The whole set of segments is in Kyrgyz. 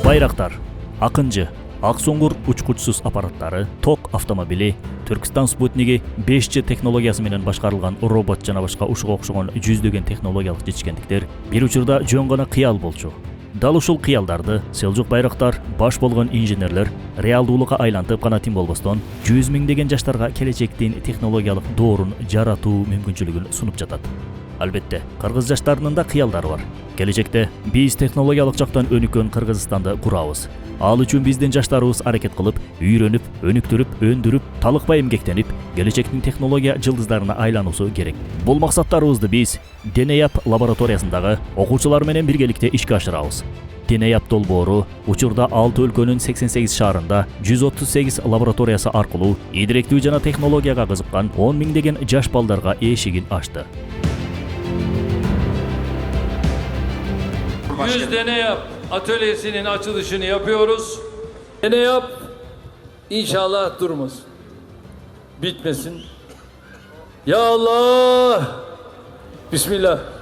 Байрактар, Акынжы, Аксуңгур учкучсуз аппараттары, ток автомобили, Түркстан спутниги 5G технологиясы менен башкарылган робот жана башка ушуга окшогон жүздөгөн технологиялык жетишкендиктер бир учурда жөн гана кыял болчу. Дал ушул кыялдарды Селжук Байрактар баш болгон инженерлер реалдуулукка айлантып гана тим болбостон 100 миңдеген жаштарга келечектин технологиялык доорун жаратуу мүмкүнчүлүгүн сунуп жатат. Албетте, кыргыз жаштарынын да кыялдары бар. Келечекте биз технологиялык жактан өнүккөн Кыргызстанды курабыз. Ал үчүн биздин жаштарыбыз аракет кылып, үйрөнүп, өнүктүрүп, өндүрүп, талыкпай эмгектенип, келечектин технология жылдыздарына айлануусу керек. Бул максаттарыбызды биз Денеяп лабораториясындагы окуучулар менен биргеликте ишке ашырабыз. Денеяп долбоору учурда 6 өлкөнүн 88 шаарында 138 лабораториясы аркылуу идиректүү жана технологияга кызыккан 10 миңдеген жаш балдарга эшигин ачты. 100 Deneyap atölyesinin açılışını yapıyoruz. Deneyap inşallah durmasın. Bitmesin. Ya Allah! Bismillah.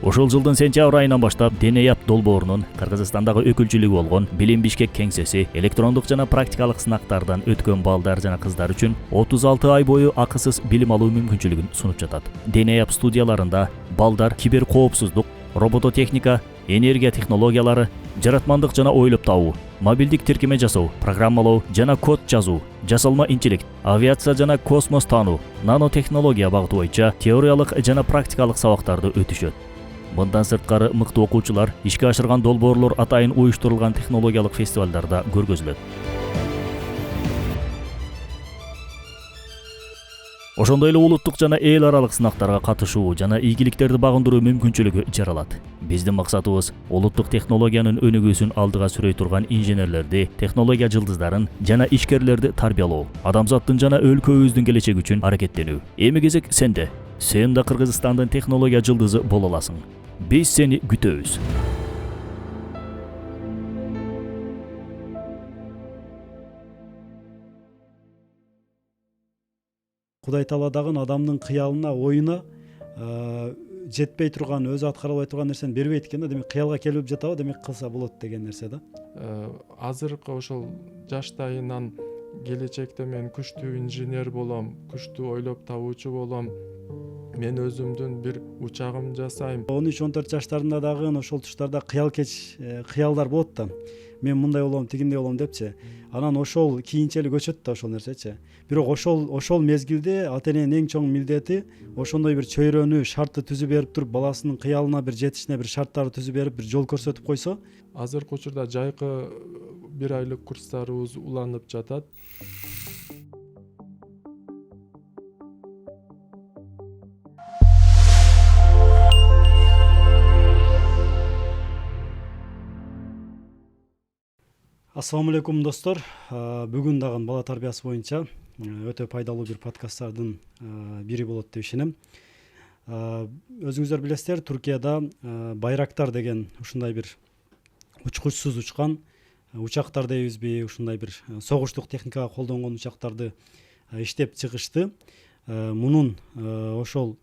Ошол жылдын сентябрь айынан баштап Денеяп долбоорунун Кыргызстандагы өкүлчүлүгү болгон Билим Бишкек кеңсеси электрондук жана практикалык сынактардан өткөн балдар жана кыздар үчүн 36 ай бою акысыз билим алуу мүмкүнчүлүгүн сунуп жатат. Денеяп студияларында балдар киберкоопсуздук, робототехника, энергия технологиялары, жаратмандык жана ойлоп табуу, мобилдик тиркеме жасоо, программалоо жана код жазуу, жасалма интеллект, авиация жана космос таануу, нанотехнология багыты боюнча теориялык жана практикалык сабактарды өтүшөт. Мындан сырткары мыкты окуучулар ишке ашырган долбоорлор атайын уюштурулган технологиялык фестивалдарда көргөзүлөт. Ошондой эле улуттук жана эл аралык сынактарга катышуу жана ийгиликтерди багындыруу мүмкүнчүлүгү жаралат. Биздин максатыбыз улуттук технологиянын өнүгүүсүн алдыга сүрөй турган инженерлерди, технология жылдыздарын жана ишкерлерди тарбиялоо, адамзаттын жана өлкөбүздүн келечеги үчүн аракеттенүү. Эми кезек сенде. Сен да Кыргызстандын технология жылдызы боло аласың. Биз сени күтөбүз. Кудай Таала дагы адамдын кыялына, оюна жетпей турган, өзү аткара албай турган нерсени бербейт экен да. Демек кыялга келип жатабы, демек кылса болот деген нерсе да. Азыркы ошол жаштайынан келечекте мен күчтүү инженер болом, күчтүү ойлоп табуучу болом, мен өзүмдүн бир учагым жасайм. 13-14 жаштарында дагы ошол туштарда кыялдар болот да. Мен мындай болом, тигиндей болом депчи. Анан ошол кийинчерээк өчөт да ошол нерсечи. Бирок ошол мезгилде ата-эненин эң чоң милдети ошондой бир чөйрөнү, шартты түзүп берип туруп, баласынын кыялына бир жетишине бир шарттарды түзүп берип, бир жол көрсөтүп койсо. Азыркы учурда жайкы бир айлык курстарыбыз уланып жатат. Ассаламу алейкум достор. Бүгүн дагы бала тарбиясы боюнча өтө пайдалуу бир подкасттардын бири болот деп ишенем. Өзүңүздөр билесиздер, Туркияда Байрактар деген ушундай бир учкучсуз учкан учактар дейбизби, ушундай бир согуштук техникага колдонгон учактарды иштеп чыгышты. Мунун ошол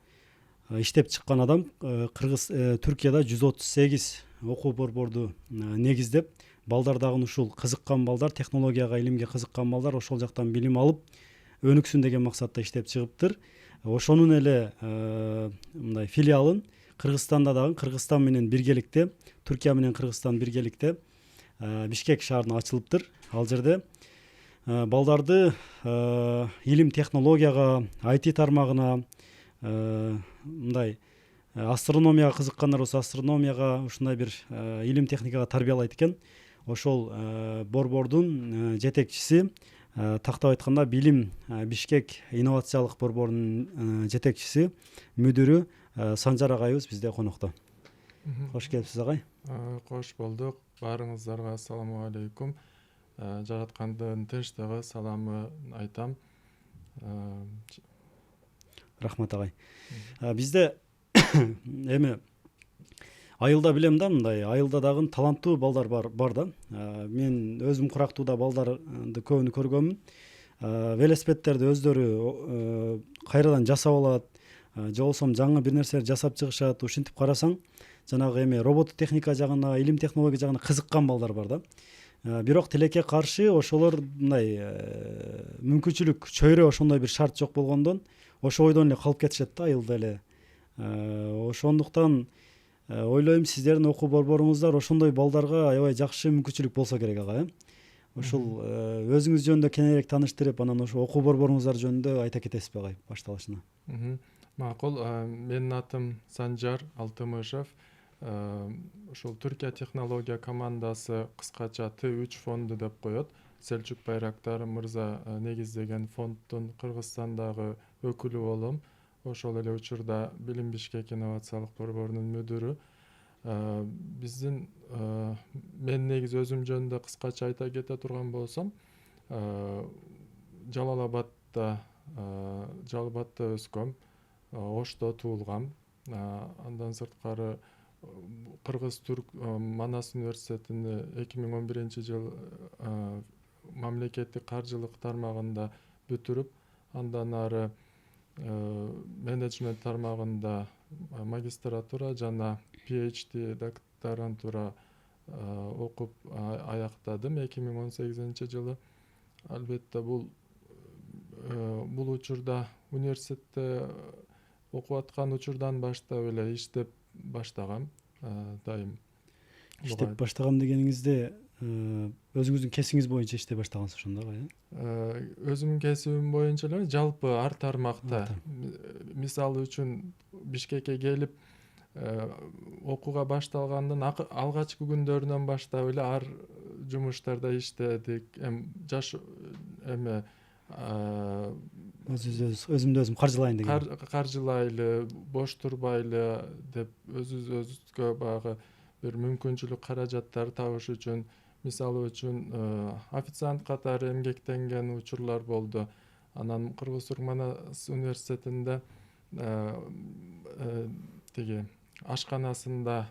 иштеп чыккан адам Түркияда 138 окуу борборду негиздеп, балдар дагы ушул кызыккан балдар, технологияга, илимге кызыккан балдар ошол жактан билим алып өнүксүн деген максатта иштеп чыгыптыр. Ошонун эле мындай филиалын Кыргызстанда дагы Кыргызстан менен биргеликте, Түркия менен Кыргызстан биргеликте Бишкек шаарында ачылыптыр. Ал жерде балдарды илим технологияга, IT тармагына, мындай астрономияга кызыккандар болсо астрономияга, ушундай бир илим техникага тарбиялайт экен. Ошол борбордун жетекчиси, тактап айтканда Билим Бишкек инновациялык борборунун жетекчиси, мүдүрү Санжар агайыбыз бизде конокто. Кош келипсиз агай. Кош болдук. Баарыңыздарга ассаламу алейкум. Жараткандын тынчтыгы саламы айтам. Рахмат агай. Бизде эми Айылда билем да, мындай айылда дагы таланттуу балдар бар да. Мен өзүм курактууда балдарды көбүн көргөнмүн. Велосипедтерди өздөрү кайрадан жасап алат, же болбосо жаңы бир нерселер жасап чыгышат. Ушинтип карасаң, жанагы эме робототехника жагына, илим технология жагына кызыккан балдар бар да. Бирок тилекке каршы ошолор мындай мүмкүнчүлүк чөйрө ошондой бир шарт жок болгондон ошо ойдон эле калып кетишет да айылда эле. Ошондуктан ойлойм сиздердин окуу борборуңуздар ошондой балдарга аябай жакшы мүмкүнчүлүк болсо керек ага. Ушул өзүңүз жөнүндө кененирээк тааныштырып, анан ошо окуу борборуңуздар жөнүндө айта кетесизби агай башталышына? Макул. Менин атым Санжар Алтымышев. Ушул Түркия технология командасы кыскача Т3 фонду деп коет. Селчук Байрактар мырза негиздеген фонддун Кыргызстандагы өкүлү болом. Ошол эле учурда Билим Бишкек инновациялык борборунун мүдүрү. Биздин мен негизи өзүм жөнүндө кыскача айта кете турган болсом, Жалал-Абадда өскөм, Ошто туулгам. Андан сырткары Кыргыз-Түрк Манас университетини 2011-жыл мамлекеттик каржылык тармагында бүтүрүп, андан ары менеджмент тармагында магистратура жана PhD докторантура окуп аяктадым 2018-жылы. Албетте бул учурда университетте окуп аткан учурдан баштап эле иштеп баштагам. Дайым Иштеп баштагам дегениңизде өзүңүздүн кесибиңиз боюнча иштеп баштагансыз ошондо, өзүмдүн кесибим боюнча эле жалпы ар тармакта. Мисалы үчүн Бишкекке келип окууга башталгандын алгачкы күндөрүнөн баштап эле ар жумуштарда иштедик. Жаш эме өзүмдү өзүм каржылайын деген. Каржылайлы, бош турбайлы деп өзүбүзгө багы бир мүмкүнчүлүк каражаттар табыш үчүн, мисалы үчүн официант катары эмгектенген учурлар болду. Анан Кыргыз-Түрк Манас университетинде тиги ашканасында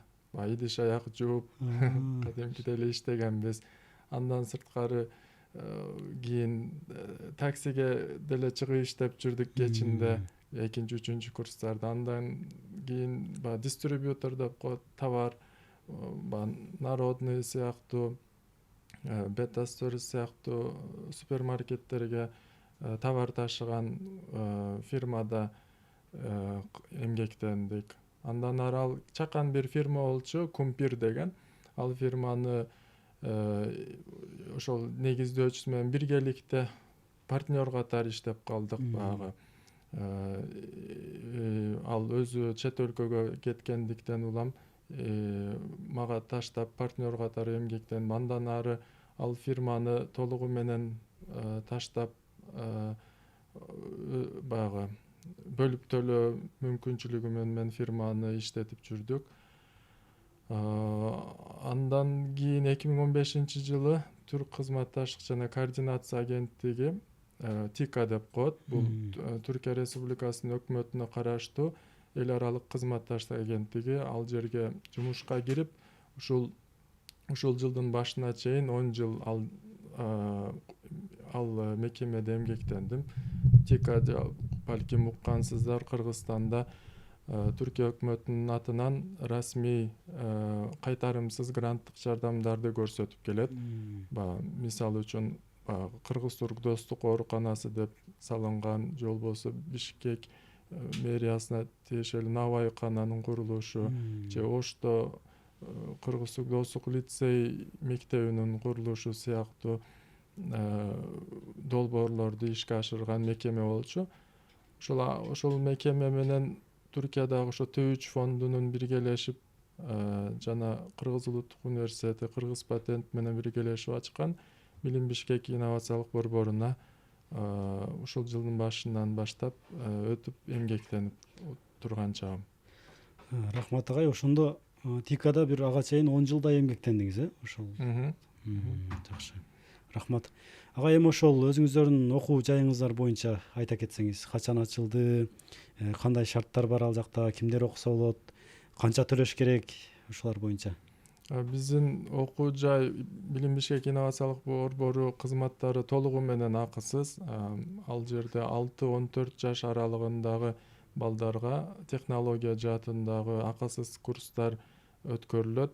идиш аяк жууп кадимкидей эле иштегенбиз. Андан сырткары кийин таксиге деле чыгып иштеп жүрдүк кечинде, 2-3 курстарда. Андан кийин дистрибьютор деп коет, товар, Народный сыяктуу, Бета-Стор сыяктуу супермаркеттерге товар ташыган фирмада эмгектендик. Андан ары чакан бир фирма болчу, Кумпир деген. Ал фирманы ошол негиздөөчүсү менен биргеликте партнер катары иштеп калдык багы. Ал өзү чет өлкөгө кеткендиктен улам мага таштап партнер катары эмгектенип, андан ары ал фирманы толугу менен таштап багы бөлүп төлөө мүмкүнчүлүгү менен фирманы иштетип жүрдүк. Андан кийин 2015-жылы Түрк кызматташтык жана координация агенттиги, ТИКА деп коет. Бул Түркия Республикасынын өкмөтүнө караштуу эл аралык кызматташтык агенттиги. Ал жерге жумушка кирип, ушул жылдын башына чейин 10 жыл ал мекемеде эмгектендим. ТИКА, балким уккансыздар, Кыргызстанда Түркия өкмөтүнүн атынан расмий кайтарымсыз гранттык жардамдарды көрсөтүп келет. Мисалы үчүн Кыргыз-Түрк достук ооруканасы деп салынган, же болбосо Бишкек мэриясына тиешелүү Навайкананын курулушу, же Ошто Кыргыз-Түрк достук лицей мектебинин курулушу сыяктуу долбоорлорду ишке ашырган мекеме болчу. Ошол мекеме менен Түркиядагы ошо Т3 фондунун биргелешип жана Кыргыз улуттук университети Кыргыз патент менен биргелешип ачкан Билим Бишкек инновациялык борборуна ушул жылдын башынан баштап өтүп эмгектенип турган чагым. Рахмат агай, ошондо ТИКАда бир ага чейин 10 жылдай эмгектендиңиз, ошол. Жакшы. Рахмат. Агай, эми ошол өзүңүздөрдүн окуу жайыңыздар боюнча айта кетсеңиз, качан ачылды, кандай шарттар бар ал жакта, кимдер окуса болот, канча төлөш керек, ушулар боюнча? Биздин окуу жай билим бишкек инновациялык борбору кызматтары толугу менен акысыз. Ал жерде 6-14 жаш аралыгындагы балдарга технология жаатындагы акысыз курстар өткөрүлөт.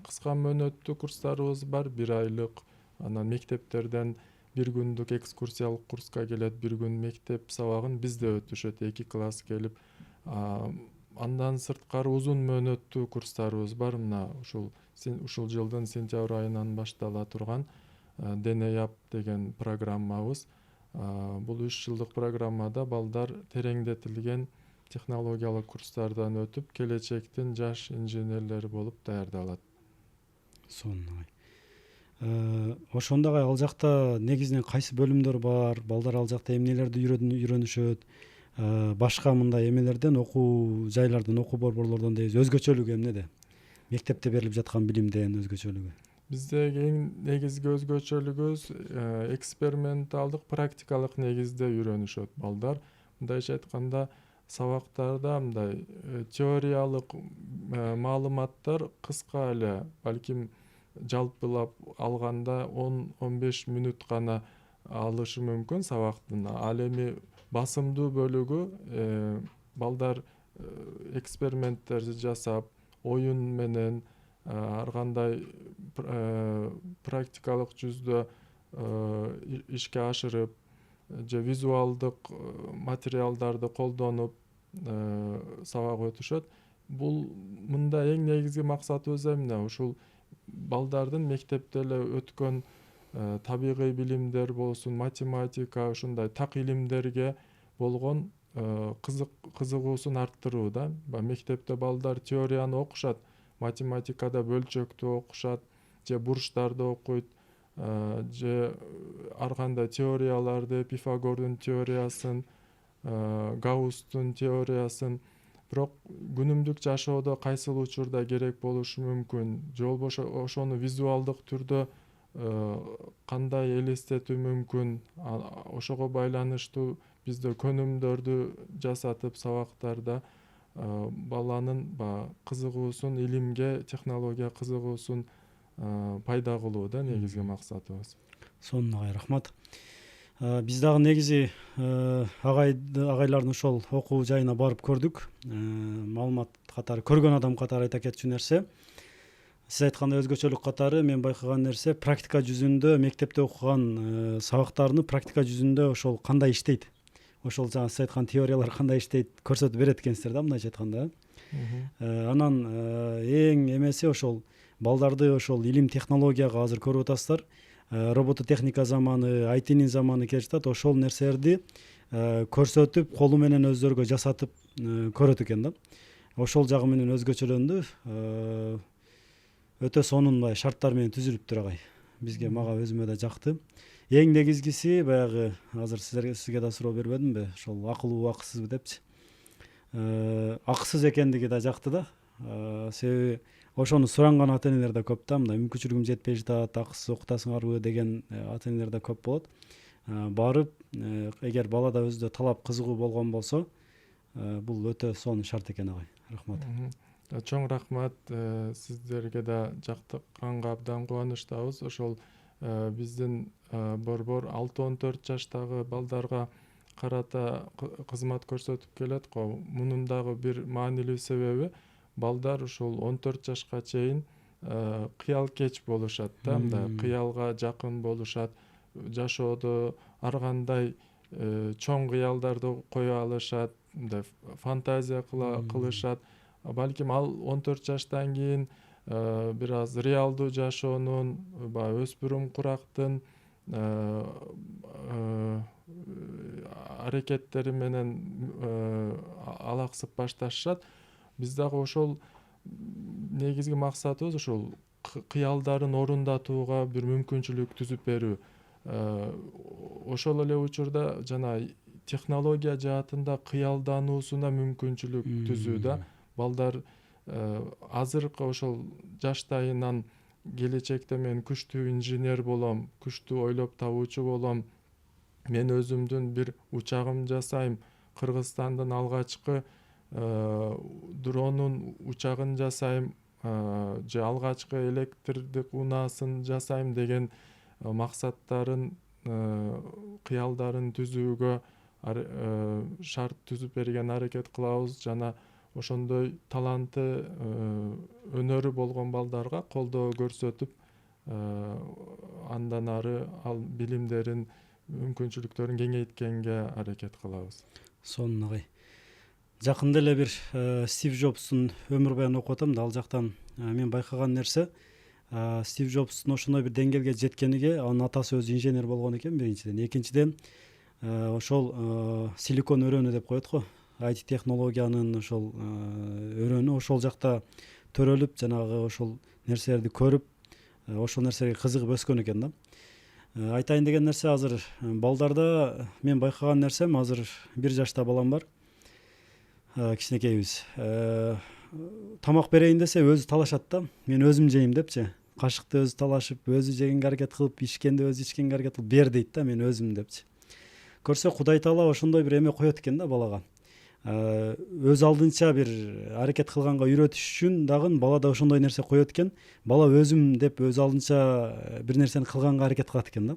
Кыска мөөнөттүү курстарыбыз бар, 1 айлык. Анан мектептерден 1 күндүк экскурсиялык курска келет, 1 күн мектеп сабагын бизде өтүшөт, 2 класс келип. Андан сырткары узун мөөнөттүү курстарыбыз бар. Мына ушул жылдын сентябрь айынан баштала турган ДНЯП деген программабыз. Бул 3 жылдык программада балдар тереңдетилген технологиялык курстардан өтүп, келечектин жаш инженерлери болуп даярдалат. Сонун. Ошондо ал жакта негизинен кайсы бөлүмдөр бар? Балдар ал жакта эмнелерди үйрөнүшөт? Башка мындай эмелерден, окуу жайлардан, окуу борборлордон дейбиз, өзгөчөлүгү эмнеде? Мектепте берилип жаткан билимден өзгөчөлүгү? Биздеги эң негизги өзгөчөлүгүбүз эксперименталдык, практикалык негизде үйрөнүшөт балдар. Мындайча айтканда, сабактарда мындай теориялык маалыматтар кыска эле, балким жалпылап алганда 10-15 мүнөт гана алышы мүмкүн сабактын. Ал эми басымдуу бөлүгү балдар эксперименттерди жасап, оюн менен ар кандай практикалык жүздө ишке ашырып, же визуалдык материалдарды колдонуп сабак өтүшөт. Бул мында эң негизги максатыбыз эмне? Ушул балдардын мектепте эле өткөн табигый билимдер болсун, математика, ушундай так илимдерге болгон кызыгуусун арттыруу да. Мектепте балдар теорияны окушат, математикада бөлчөктү окушат, же бурчтарды окуйт, же ар кандай теорияларды, Пифагордун теориясын, Гауссдун теориясын. Бирок күнүмдүк жашоодо кайсыл учурда керек болушу мүмкүн, же болбошо ошону визуалдык түрдө кандай элестетүү мүмкүн, ошого байланыштуу бизде көнүмдөрдү жасатып сабактарда баланын кызыгуусун, илимге, технология кызыгуусун пайда кылуу да негизги максатыбыз. Сонун, рахмат. Биз дагы негизи агайлардын ошол окуу жайына барып көрдүк. Маалымат катары, көргөн адам катары айта кетчү нерсе, сиз айткандай өзгөчөлүк катары мен байкаган нерсе, практика жүзүндө мектепте окуган сабактарны практика жүзүндө ошол кандай иштейт, ошол жана сиз айткан теориялар кандай иштейт көрсөтүп берет экенсиздер да, мындайча айтканда. Анан эң эмеси ошол балдарды ошол илим технологияга азыр көрүп атасыздар. Робототехника заманы, айтинин заманы келе жатат. Ошол нерселерди көрсөтүп, колу менен өздөргө жасатып көрөт экен да. Ошол жагы менен өзгөчөлөндү. Өтө сонун шарттар менен түзүлүптүр агай. Мага өзүмө да жакты. Эң негизгиси баягы азыр сизге да суроо бербедимби? Ошол акылуу, акысызбы депчи. Акысыз экендиги да жакты да. Себеби ошону суранган ата энелер да көп да. Мындай мүмкүнчүлүгүм жетпей жатат, акысыз окутасыңарбы деген ата энелер да көп болот. Барып, эгер балада өзүдө талап, кызыгуу болгон болсо, бул өтө сонун шарт экен агай. Рахмат. Чоң рахмат. Сиздерге да жактыкканга абдан кубанычтабыз. Ошол биздин борбор 6-14 жаштагы балдарга карата кызмат көрсөтүп келет го. Мунун дагы бир маанилүү себеби, балдар ушул 14 жашка чейин кыялкеч болушат да, кыялга жакын болушат, жашоодо ар кандай чоң кыялдарды кое алышат, фантазия кылышат. Балким ал 14 жаштан кийин бир аз реалдуу жашоонун, өспүрүм курактын аракеттери менен алаксып башташат. Биз дагы ошол негизги максатыбыз ошол кыялдарын орундатууга бир мүмкүнчүлүк түзүп берүү. Ошол эле учурда жана технология жаатында кыялдануусуна мүмкүнчүлүк түзүү да. Балдар азыркы ошол жаштайынан келечекте мен күчтүү инженер болом, күчтүү ойлоп табуучу болом, мен өзүмдүн бир учагым жасайм, Кыргызстандын алгачкы дронун учагын жасайм, же алгачкы электрдик унаасын жасайм деген максаттарын, кыялдарын түзүүгө шарт түзүп берген аракет кылабыз жана ошондой таланты, өнөрү болгон балдарга колдоо көрсөтүп, андан ары ал билимдерин, мүмкүнчүлүктөрүн кеңейткенге аракет кылабыз. сонун агай. Жакында эле бир Стив Джобстун өмүр баянын окуп атам да, ал жактан мен байкаган нерсе, Стив Джобстун ошондой бир деңгээлге жеткениге анын атасы өзү инженер болгон экен биринчиден. Экинчиден ошол силикон өрөөнү деп коет го, IT технологиянын ошол өрөөнү ошол жакта төрөлүп, жанагы ошол нерселерди көрүп, ошол нерсеге кызыгып өскөн экен да. Айтайын деген нерсе, азыр балдарда мен байкаган нерсем, азыр 1 жашта балам бар, кичинекейбиз. Тамак берейин десе өзү талашат да, мен өзүм жейм депчи. Кашыкты өзү талашып, өзү жегенге аракет кылып, ичкенде өзү ичкенге аракет кылып бер дейт да, мен өзүм депчи. Көрсө Кудай таала ошондой бир эме коет экен да балага. Өз алдынча бир аракет кылганга үйрөтүш үчүн дагы бала да ошондой нерсе коет экен. Бала өзүм деп өз алдынча бир нерсени кылганга аракет кылат экен да.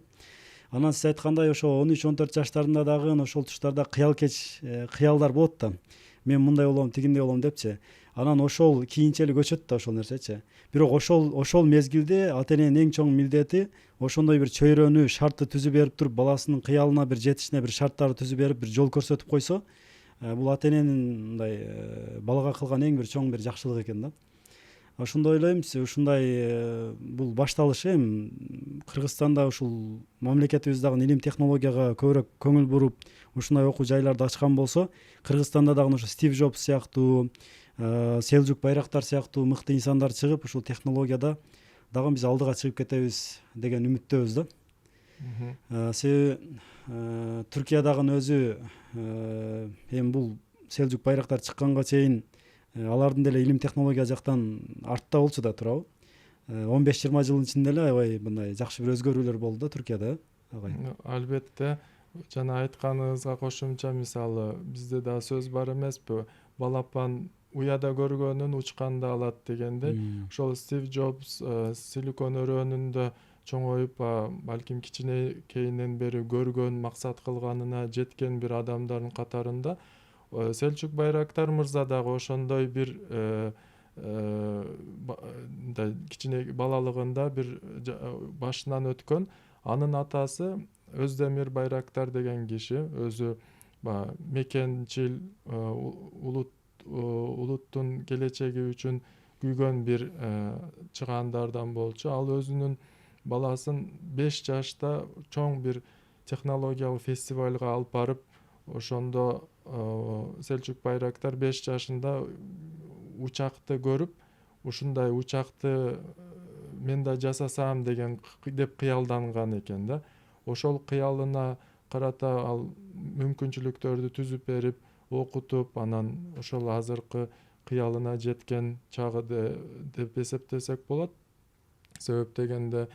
Анан сиз айткандай ошо 13-14 жаштарында дагы ошол туштарда кыялдар болот да. Мен мындай болом, тигиндей болом депчи. Анан ошол кийинчерээк өчөт да ошол нерсечи. Бирок ошол мезгилде ата эненин эң чоң милдети ошондой бир чөйрөнү, шартты түзүп берип туруп, баласынын кыялына бир жетишине бир шарттарды түзүп берип, бир жол көрсөтүп койсо, бул ата эненин мындай балага кылган эң бир чоң бир жакшылык экен да. Ошондой ойлойм, ушундай бул башталышы эми Кыргызстанда ушул мамлекетибиз дагы илим технологияга көбүрөөк көңүл буруп, ушундай окуу жайларды ачкан болсо, Кыргызстанда дагы ошо Стив Джобс сыяктуу, Селжук Байрактар сыяктуу мыкты инсандар чыгып, ушул технологияда дагы биз алдыга чыгып кетебиз деген үмүттөбүз да. Себеби Түркиядагы өзү эми бул Селжук Байрактар чыкканга чейин алардын деле илим технология жактан артта болчу да турабы. 15-20 жылдын ичинде эле аябай мындай жакшы бир өзгөрүүлөр болду да Түркияда, агай. Албетте, жана айтканыңызга кошумча, мисалы бизде да сөз бар эмеспи, балапан уяда көргөнүн учканда алат дегендей. Ошол Стив Джобс силикон өрөөнүндө чоңоюп, балким кичинекейинен бери көргөн, максат кылганына жеткен бир адамдардын катарында Селчук Байрактар мырза дагы ошондой бир кичине балалыгында бир башынан өткөн. Анын атасы Өздемир Байрактар деген киши өзү мекенчил улуттун келечеги үчүн күйгөн бир чыгаандардан болчу. Ал өзүнүн баласын 5 жашта чоң бир технологиялык фестивалга алып барып, ошондо Селчук Байрактар 5 жашында учакты көрүп, ушундай учакты мен да жасасам деген деп кыялданган экен да. Ошол кыялына карата ал мүмкүнчүлүктөрдү түзүп берип, окутуп, анан ошол азыркы кыялына жеткен чагы деп эсептесек болот. Себеп дегенде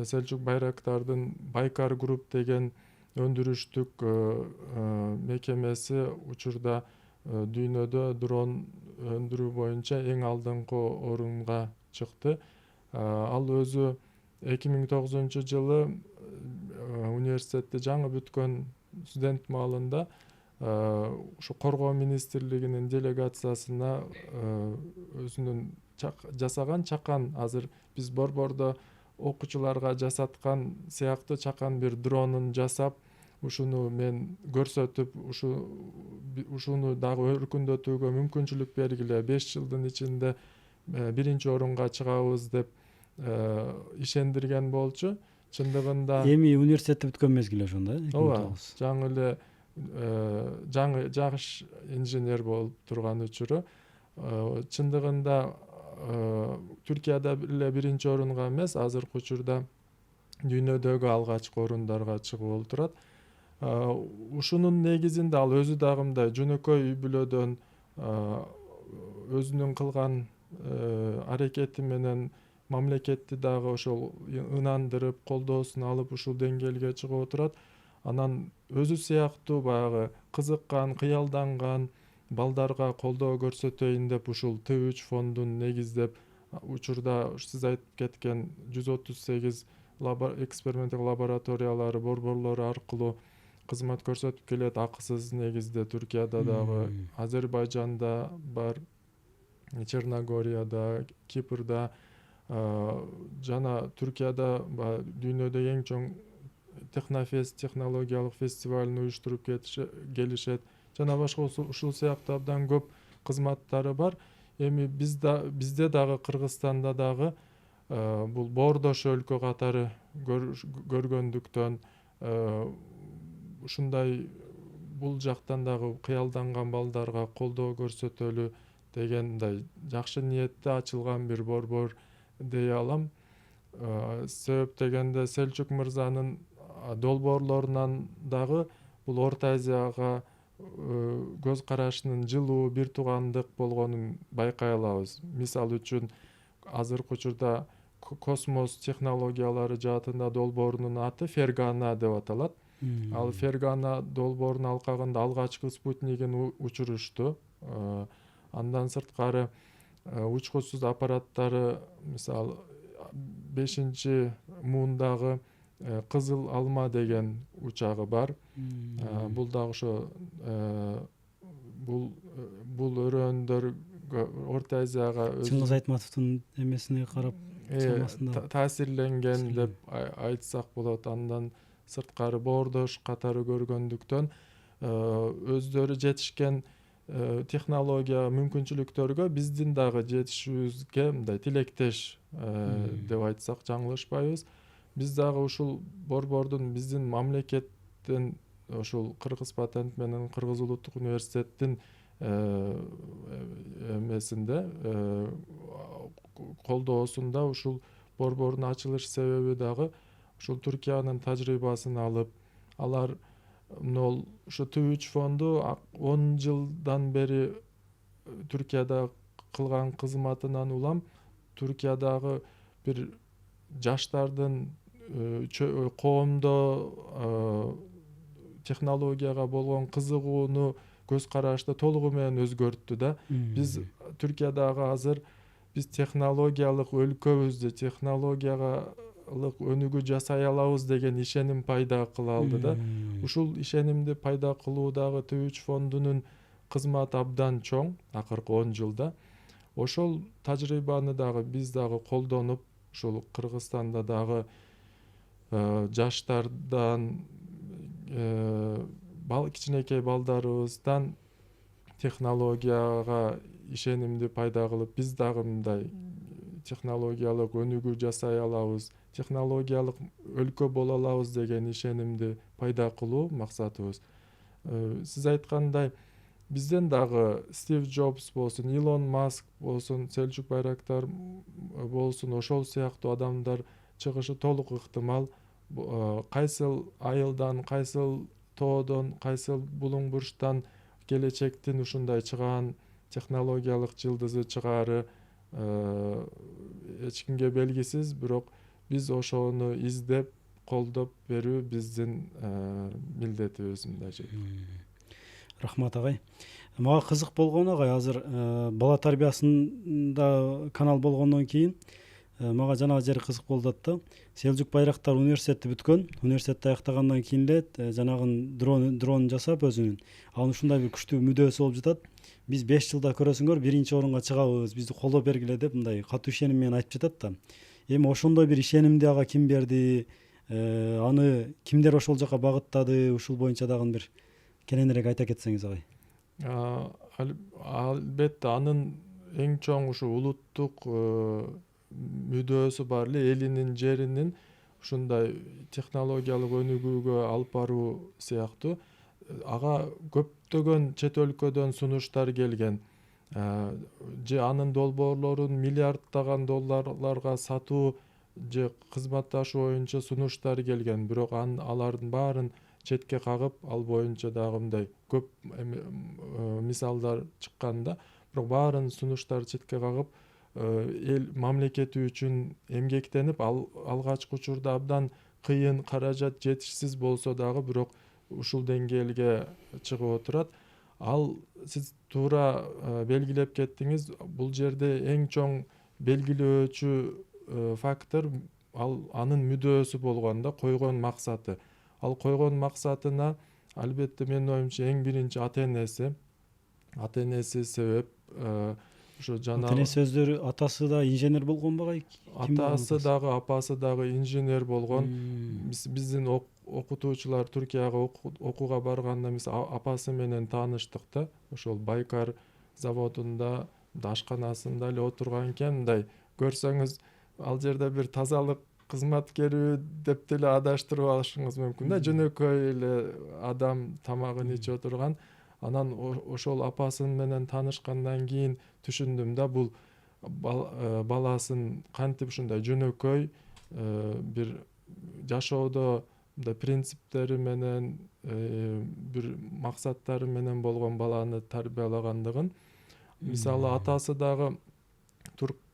Селчук Байрактардын Байкар Груп деген өндүрүштүк мекемеси учурда дүйнөдө дрон өндүрүү боюнча эң алдыңкы орунга чыкты. Ал өзү 2009-жылы университетти жаңы бүткөн студент маалында ушу коргоо министрлигинин делегациясына өзүнүн жасаган чакан, азыр биз борбордо окуучуларга жасаткан сыяктуу чакан бир дронун жасап, ушуну мен көрсөтүп, ушуну дагы өркүндөтүүгө мүмкүнчүлүк бергиле, 5 жылдын ичинде 1-чи орунга чыгабыз деп ишендирген болчу. Чындыгында эми университетти бүткөн мезгил ошондо, ооба, жаңы эле жаш инженер болуп турган учуру. Чындыгында Түркияда эле 1-чи орунга эмес, азыркы учурда дүйнөдөгү алгачкы орундарга чыгып олтурат. Ушунун негизинде ал өзү дагы мындай жөнөкөй үй бүлөдөн өзүнүн кылган аракети менен мамлекетти дагы ошол ынандырып, колдоосун алып ушул деңгээлге чыгып отурат. Анан өзү сыяктуу баягы кызыккан, кыялданган балдарга колдоо көрсөтөйүн деп ушул Т3 фондун негиздеп учурда сиз айтып кеткен 138 эксперименттик лабораториялары, борборлору аркылуу кызмат көрсөтүп келет акысыз негизде. Түркияда дагы, Азербайжанда бар, Черногорияда, Кипрда жана Түркияда дүйнөдө эң чоң Технофест технологиялык фестивалын уюштуруп келишет жана башка ушул сыяктуу абдан көп кызматтары бар. Эми бизде дагы Кыргызстанда дагы бул боордош өлкө катары көргөндүктөн ушундай бул жактан дагы кыялданган балдарга колдоо көрсөтөлү деген мындай жакшы ниетте ачылган бир борбор дей алам. Себеп дегенде Селчук мырзанын долбоорлорунан дагы бул Орто Азияга көз карашынын жылуу, бир туугандык болгонун байкай алабыз. Мисалы үчүн азыркы учурда космос технологиялары жаатында долбоорунун аты Фергана деп аталат. Ал Фергана долбоорунун алкагында алгачкы спутнигин учурушту. Андан сырткары учкучсуз аппараттары, мисалы 5-муундагы Кызыл алма деген учагы бар. Бул дагы ошо бул өрөөндөр Орто Азияга Чыңгыз Айтматовдун эмесине карап таасирленген деп айтсак болот. Андан сырткары боордош катары көргөндүктөн өздөрү жетишкен технология мүмкүнчүлүктөргө биздин дагы жетишүүбүзгө мындай тилектеш деп айтсак жаңылышпайбыз. Биз дагы ушул борбордун, биздин мамлекеттин, ушул Кыргыз патент менен Кыргыз улуттук университеттин эмесинде колдоосунда ушул борбордун ачылыш себеби дагы ушул Түркиянын тажрыйбасын алып, алар ушу Т3 фонду 10 жылдан бери Түркияда кылган кызматынан улам Түркиядагы бир жаштардын коомдо технологияга болгон кызыгууну, көз карашты толугу менен өзгөрттү да. Биз Түркиядагы азыр биз технологиялык өлкөбүз, технологиялык өнүгүү жасай алабыз деген ишеним пайда кыла алды да. Ушул ишенимди пайда кылуудагы Т3 фондунун кызматы абдан чоң акыркы 10 жылда. Ошол тажрыйбаны дагы биз дагы колдонуп, ушул Кыргызстанда дагы жаштардан, кичинекей балдарыбыздан технологияга ишенимди пайда кылып, биз дагы мындай технологиялык өнүгүү жасай алабыз, технологиялык өлкө боло алабыз деген ишенимди пайда кылуу максатыбыз. Сиз айткандай, бизден дагы Стив Джобс болсун, Илон Маск болсун, Селчук Байрактар болсун, ошол сыяктуу адамдар чыгышы толук ыктымал. Кайсыл айылдан, кайсыл тоодон, кайсыл булуң бурчтан келечектин ушундай чыгаан технологиялык жылдызы чыгаары эч кимге белгисиз, бирок биз ошону издеп, колдоп берүү биздин милдетибиз мындайча. Рахмат агай. Мага кызык болгон агай, азыр бала тарбиясында канал болгондон кийин мага жанагы жери кызык болуп атты. Селчук Байрактар университетти бүткөн, университетти аяктагандан кийин эле жанагын дрон жасап өзүнүн. Анын ушундай бир күчтүү мүдөөсү болуп жатат. Биз 5 жылда көрөсүңөр 1-чи орунга чыгабыз, бизди колдоп бергиле деп мындай катуу ишеним менен айтып жатат да. Эми ошондой бир ишенимди ага ким берди? Аны кимдер ошол жака багыттады? Ушул боюнча дагы бир кененирээк айта кетсеңиз агай. Албетте анын эң чоң ушу улуттук мүдөөсү бар эле, элинин, жеринин ушундай технологиялык өнүгүүгө алып баруу сыяктуу. Ага көптөгөн чет өлкөдөн сунуштар келген. Же анын долбоорлорун миллиарддаган долларларга сатуу же кызматташуу боюнча сунуштар келген. Бирок алардын баарын четке кагып, ал боюнча дагы мындай көп мисалдар чыккан да. Бирок баарын сунуштар четке кагып, эл мамлекети үчүн эмгектенип, алгачкы учурда абдан кыйын, каражат жетишсиз болсо дагы, бирок ушул деңгээлге чыгып отурат. Ал сиз туура белгилеп кеттиңиз, бул жерде эң чоң белгилөөчү фактор анын мүдөөсү болгондо койгон максаты. Ал койгон максатына албетте менин оюмча эң биринчи ата энеси себеп. Ошо ата энеси өздөрү, атасы да инженер болгон багы? Атасы дагы апасы дагы инженер болгон. Биздин окутуучулар Түркияга окууга барганда апасы менен тааныштык да. Ошол Байкар заводунда ашканасында эле отурган экен. Мындай көрсөңүз ал жерде бир тазалык кызматкери деп деле адаштырып алышыңыз мүмкүн да. Жөнөкөй эле адам тамагын ичип отурган. Анан ошол апасы менен таанышкандан кийин түшүндүм да, бул баласын кантип ушундай жөнөкөй бир жашоодо принциптери менен, бир максаттары менен болгон баланы тарбиялагандыгын. Мисалы атасы дагы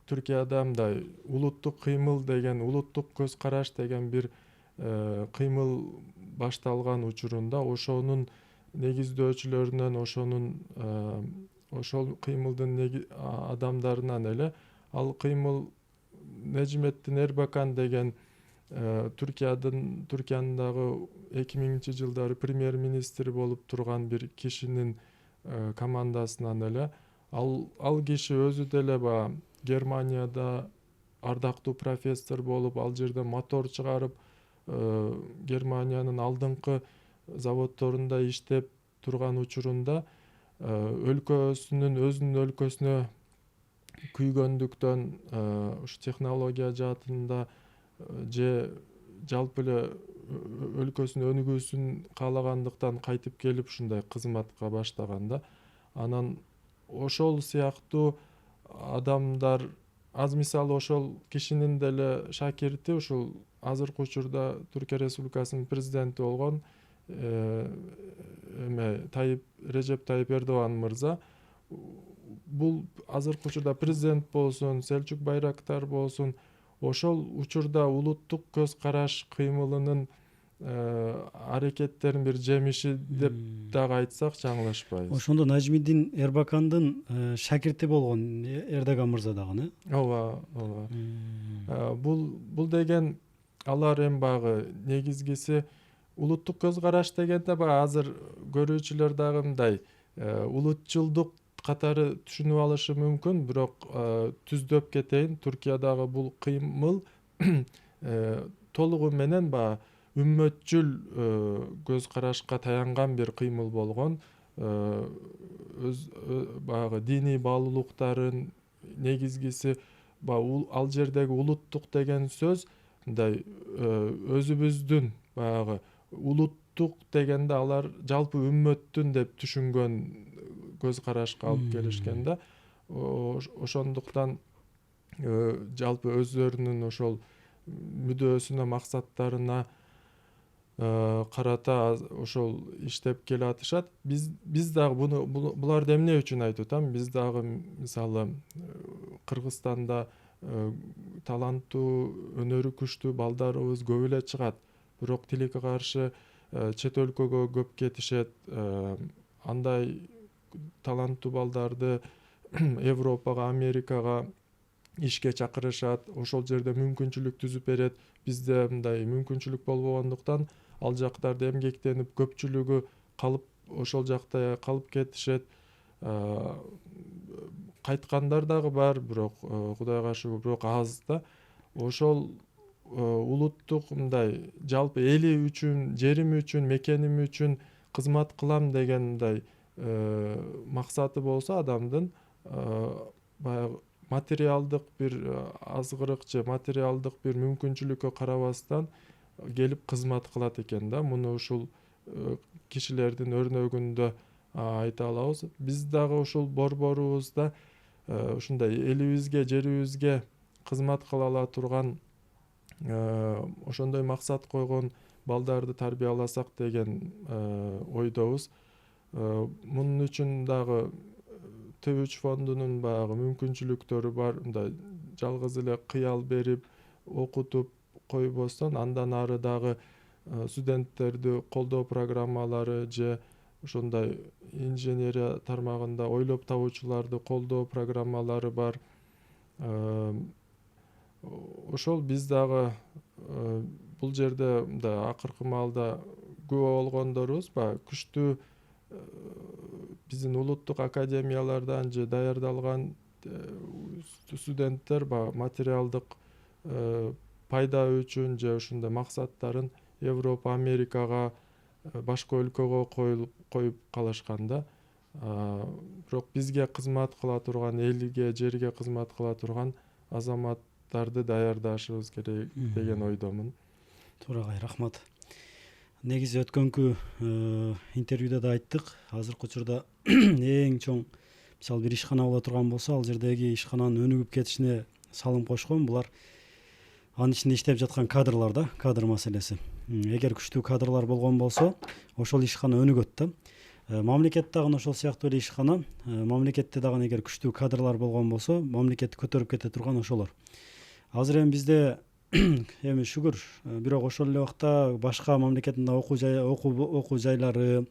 Түркияда мындай улуттук кыймыл деген, улуттук көз караш деген бир кыймыл башталган учурунда ошонун негиздөөчүлөрүнөн, ошол кыймылдын адамдарынан эле ал кыймыл Нежметдин Эрбакан деген Түркиянын дагы 2000-жылдары премьер-министри болуп турган бир кишинин командасынан эле ал киши өзү деле баягы Германияда ардактуу профессор болуп, ал жерде мотор чыгарып, Германиянын алдыңкы заводдорунда иштеп турган учурунда өзүнүн өлкөсүнө күйгөндүктөн, ушу технология жаатында же жалпы эле өлкөсүнүн өнүгүүсүн каалагандыктан кайтып келип ушундай кызматка баштаган да. Анан ошол сыяктуу адамдар аз, мисалы ошол кишинин деле шакирти ушул азыркы учурда Түркия Республикасынын президенти болгон Режеп Тайип Эрдоган мырза. Бул азыркы учурда президент болсун, Селчук Байрактар болсун, ошол учурда улуттук көз караш кыймылынын аракеттерин бир жемиши деп дагы айтсак жаңылышпайбыз. Ошондо Нажмиддин Эрбакандын шакирти болгон Эрдоган мырза дагы, ооба. Бул деген алар эми баягы негизгиси улуттук көз караш дегенде баягы азыр көрүүчүлөр дагы мындай улутчулдук катары түшүнүп алышы мүмкүн, бирок түздөп кетейин. Түркиядагы бул кыймыл толугу менен баягы үммөтчүл көз карашка таянган бир кыймыл болгон. Баягы диний баалуулуктарын негизгиси ал жердеги улуттук деген сөз мындай өзүбүздүн баягы улуттук дегенде алар жалпы үммөттүн деп түшүнгөн көз карашка алып келишкен да. Ошондуктан жалпы өздөрүнүн ошол мүдөөсүнө, максаттарына карата ошол иштеп келатышат. Биз дагы буларды эмне үчүн айтып атам? Биз дагы мисалы Кыргызстанда таланттуу, өнөрү күчтүү балдарыбыз көп эле чыгат. Бирок тилекке каршы чет өлкөгө көп кетишет. Андай таланттуу балдарды Европага, Америкага ишке чакырышат. Ошол жерде мүмкүнчүлүк түзүп берет. Бизде мындай мүмкүнчүлүк болбогондуктан ал жактарда эмгектенип көпчүлүгү калып, ошол жакта калып кетишет. Кайткандар дагы бар, бирок Кудайга шүгүр, бирок аз да. Ошол улуттук мындай жалпы эли үчүн, жерим үчүн, мекеним үчүн кызмат кылам деген мындай максаты болсо адамдын, баягы материалдык бир азгырык же материалдык бир мүмкүнчүлүккө карабастан келип кызмат кылат экен да. Муну ушул кишилердин өрнөгүндө айта алабыз. Биз дагы ушул борборубузда ушундай элибизге, жерибизге кызмат кыла ала турган, ошондой максат койгон балдарды тарбияласак деген ойдобуз. Мунун үчүн дагы Т3 фондунун баягы мүмкүнчүлүктөрү бар. Мындай жалгыз эле кыял берип окутуп койбостон, андан ары дагы студенттерди колдоо программалары же ошондой инженерия тармагында ойлоп табуучуларды колдоо программалары бар. ошол биз дагы бул жерде мындай акыркы маалда күбө болгондорубуз баягы күчтүү биздин улуттук академиялардан же даярдалган студенттер баягы материалдык пайда үчүн же ушундай максаттарын Европа, Америкага, башка өлкөгө коюп калышкан да. Бирок бизге кызмат кыла турган, элге, жерге кызмат кыла турган азаматтарды даярдашыбыз керек деген ойдомун. Туура агай, рахмат. Негизи өткөнкү интервьюда да айттык, азыркы учурда эң чоң мисалы бир ишкана боло турган болсо, ал жердеги ишкананын өнүгүп кетишине салым кошкон булар анын ичинде иштеп жаткан кадрлар да, кадр маселеси. Эгер күчтүү кадрлар болгон болсо, ошол ишкана өнүгөт да. Мамлекет дагы ошол сыяктуу эле ишкана, мамлекетте дагы эгер күчтүү кадрлар болгон болсо, мамлекетти көтөрүп кете турган ошолор. Азыр эми бизде эми шүгүр, бирок ошол эле убакта башка мамлекеттин окуу жайлары,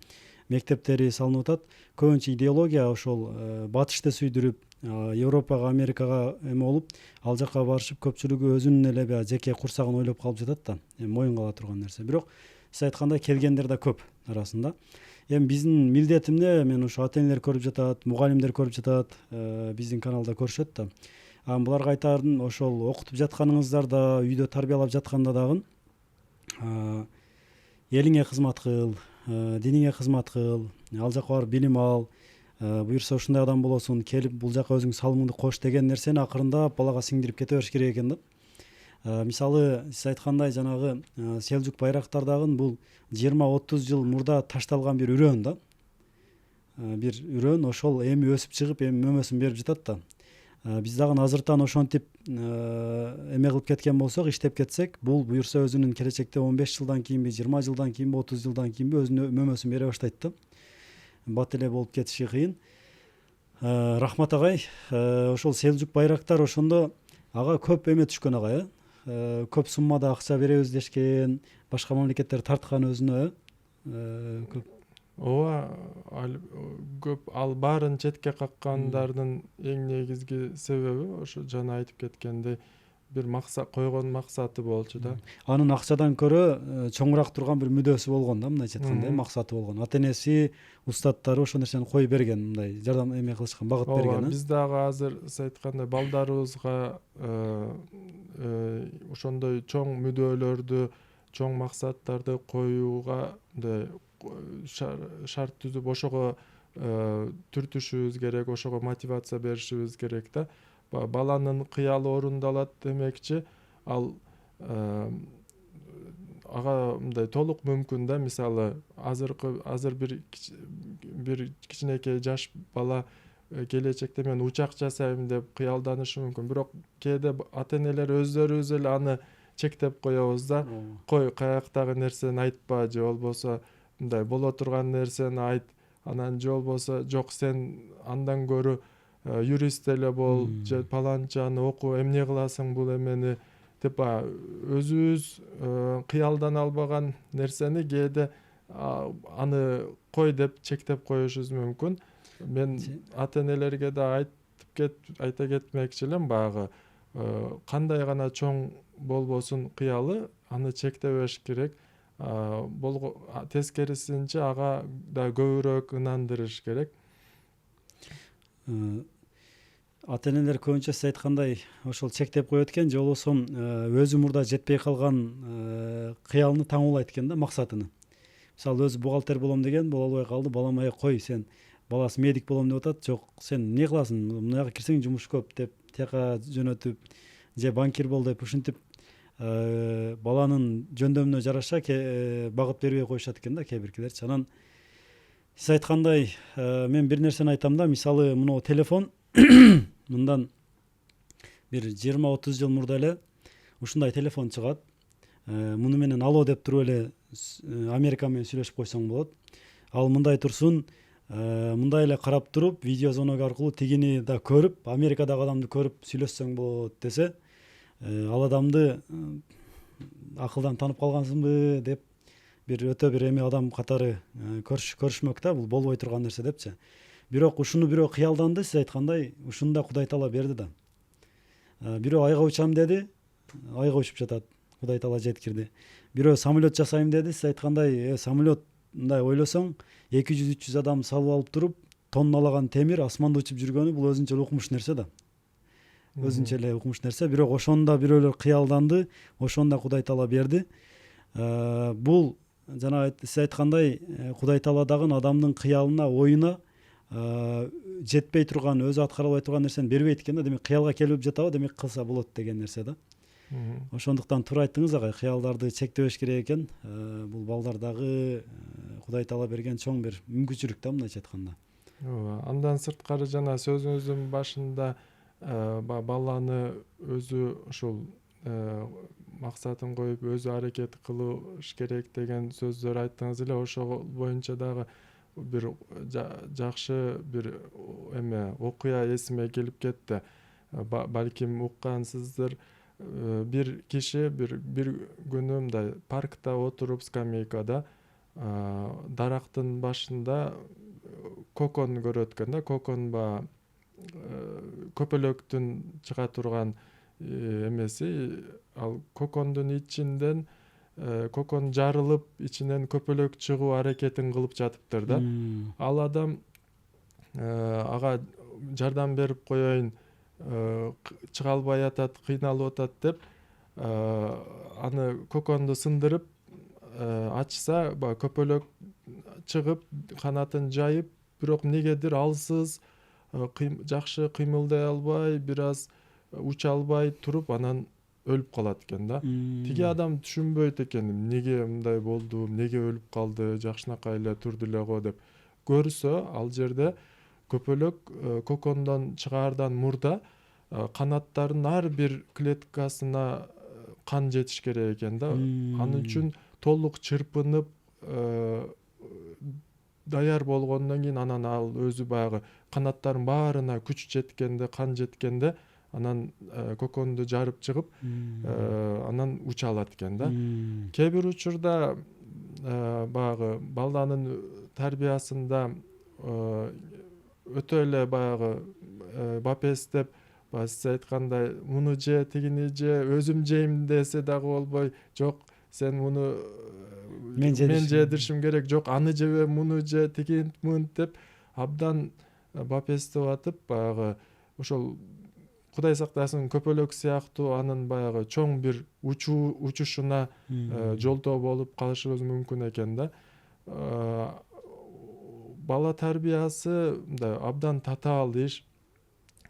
мектептери салынып атат. Көбүнчө идеология ошол батышты сүйдүрүп, Европага, Америкага эме болуп, ал жака барышып көпчүлүгү өзүнүн эле баягы жеке курсагын ойлоп калып жатат да. Эми моюнга ала турган нерсе. Бирок сиз айткандай келгендер да көп арасында. Эми биздин милдети эмне? Мен ушу ата энелер көрүп жатат, мугалимдер көрүп жатат, биздин каналда көрүшөт да. Буларга айтарым, ошол окутуп жатканыңыздарда, үйдө тарбиялап жатканда дагы элиңе кызмат кыл, диниңе кызмат кыл, ал жака барып билим ал, буюрса ушундай адам болосуң, келип бул жака өзүң салымыңды кош деген нерсени акырындап балага сиңдирип кете бериш керек экен да. Мисалы сиз айткандай жанагы Селжук Байрактардагы бул 20-30 жыл мурда ташталган бир үрөөн да. Бир үрөөн ошол эми өсүп чыгып, эми мөмөсүн берип жатат да. Биз дагы азыртан ошентип эме кылып кеткен болсок, иштеп кетсек, бул буюрса өзүнүн келечекте 15 жылдан кийинби, 20 жылдан кийинби, 30 жылдан кийинби өзүнүн мөмөсүн бере баштайт да. Бат эле болуп кетиши кыйын. Рахмат агай, ошол Селжук Байрактар ошондо ага көп эме түшкөн агай, көп суммада акча беребиз дешкен, башка мамлекеттер тарткан өзүнө, көп. Ооба, көп ал баарын четке каккандардын эң негизги себеби ошо жана айтып кеткендей бир максат койгон максаты болчу да. Анын акчадан көрө чоңураак турган бир мүдөөсү болгон да, мындайча айтканда, максаты болгон. Ата энеси, устаттары ошол нерсени коюп берген, мындай жардам эме кылышкан, багыт берген. Биз дагы азыр сиз айткандай балдарыбызга ошондой чоң мүдөөлөрдү, чоң максаттарды коюуга шарт түзүп, ошого түртүшүбүз керек, ошого мотивация беришибиз керек да. Баланын кыялы орундалат демекчи, ал ага мындай толук мүмкүн да. Мисалы азыр бир кичинекей жаш бала келечекте мен учак жасайм деп кыялданышы мүмкүн. Бирок кээде ата энелер өздөрүбүз эле аны чектеп коебуз да. Кой, каяктагы нерсени айтпа, же болбосо мындай боло турган нерсени айт, анан же болбосо жок, сен андан көрү юрист эле бол, же паланчаны оку, эмне кыласың бул эмени деп өзүбүз кыялдана албаган нерсени кээде аны кой деп чектеп коюшубуз мүмкүн. Мен ата энелерге да айта кетмекчи элем, баягы кандай гана чоң болбосун кыялы, аны чектебеш керек. Тескерисинче ага да көбүрөөк ынандырыш керек. Ата энелер көбүнчө сиз айткандай ошол чектеп коет экен, же болбосо өзү мурда жетпей калган кыялын таңуулайт экен да, максатыны. Мисалы өзү бухгалтер болом деген, боло албай калды, балам кой, сен баласы медик болом деп атат, жок, сен эмне кыласың, мына жака кирсең жумуш көп деп тияка жөнөтүп, же банкир бол деп ушинтип баланын жөндөмүнө жараша багыт бербей коюшат экен да кээ биркилерчи. Анан сиз айткандай мен бир нерсени айтам да, мисалы мына телефон мындан бир 20-30 жыл мурда эле ушундай телефон чыгат. Муну менен алло деп туруп эле Америка менен сүйлөшүп койсоң болот. Ал мындай турсун, мындай эле карап туруп, видео звонок аркылуу тигини да көрүп, Америкадагы адамды көрүп сүйлөшсөң болот десе, ал адамды акылдан танып калгансыңбы деп бир өтө бир эме адам катары көрүшмөк да, бул болбой турган нерсе депчи. Бирок ушуну бирөө кыялданды, сиз айткандай, ушуну да Кудай таала берди да. бирөө айга учам деди, айга учуп жатат, Кудай таала жеткирди. Бирөө самолет жасайм деди, сиз айткандай самолет мындай ойлосоң 200-300 адам салып алып туруп тонналаган темир асманда учуп жүргөнү бул өзүнчө эле укмуш нерсе да. Өзүнчө эле укмуш нерсе, бирок ошондо бирөөлөр кыялданды, ошондо Кудай таала берди. Бул жана сиз айткандай Кудай таала дагы адамдын кыялына, оюна жетпей турган, өзү аткара албай турган нерсени бербейт экен да. Демек кыялга келип жатабы, демек кылса болот деген нерсе да. Ошондуктан туура айттыңыз агай, кыялдарды чектебеш керек экен. Бул балдар дагы Кудай таала берген чоң бир мүмкүнчүлүк да, мындайча айтканда. Ооба. Андан сырткары жана сөзүңүздүн башында баланы өзү ушул максатын коюп өзү аракет кылыш керек деген сөздөр айттыңыз эле. Ошол боюнча дагы бир жакшы бир окуя эсиме келип кетти. Балким уккансыздыр. Бир киши бир күнү мындай паркта отуруп скамейкада дарактын башында кокон көрөт экен да. Кокон баягы көпөлөктүн чыга турган эмеси, ал кокондун ичинден кокон жарылып ичинен көпөлөк чыгуу аракетин кылып жатыптыр да. Ал адам ага жардам берип коеюн, чыга албай атат, кыйналып атат деп аны коконду сындырып ачса, баягы көпөлөк чыгып канатын жайып, бирок эмнегедир алсыз, жакшы кыймылдай албай, бир аз уча албай туруп анан өлүп калат экен да. Тиги адам түшүнбөйт экен, эмнеге мындай болду, эмнеге өлүп калды, жакшынакай эле турду эле го деп. Көрсө, ал жерде көпөлөк кокондон чыгаардан мурда канаттарынын ар бир клеткасына кан жетиш керек экен да. Анын үчүн толук чырпынып даяр болгондон кийин анан ал өзү баягы канаттарынын баарына күч жеткенде, кан жеткенде анан коконду жарып чыгып анан уча алат экен да. Кээ бир учурда баягы баланын тарбиясында өтө эле баягы бапестеп, сиз айткандай муну же, тигини же, өзүм жейм десе дагы болбой, жок сен муну мен жедиришим керек, жок аны жебе, муну же, тигин мынт деп абдан бапестеп атып, баягы ошол Кудай сактасын көпөлөк сыяктуу анын баягы чоң бир учушуна жолтоо болуп калышыбыз мүмкүн экен да. Бала тарбиясы мындай абдан татаал иш.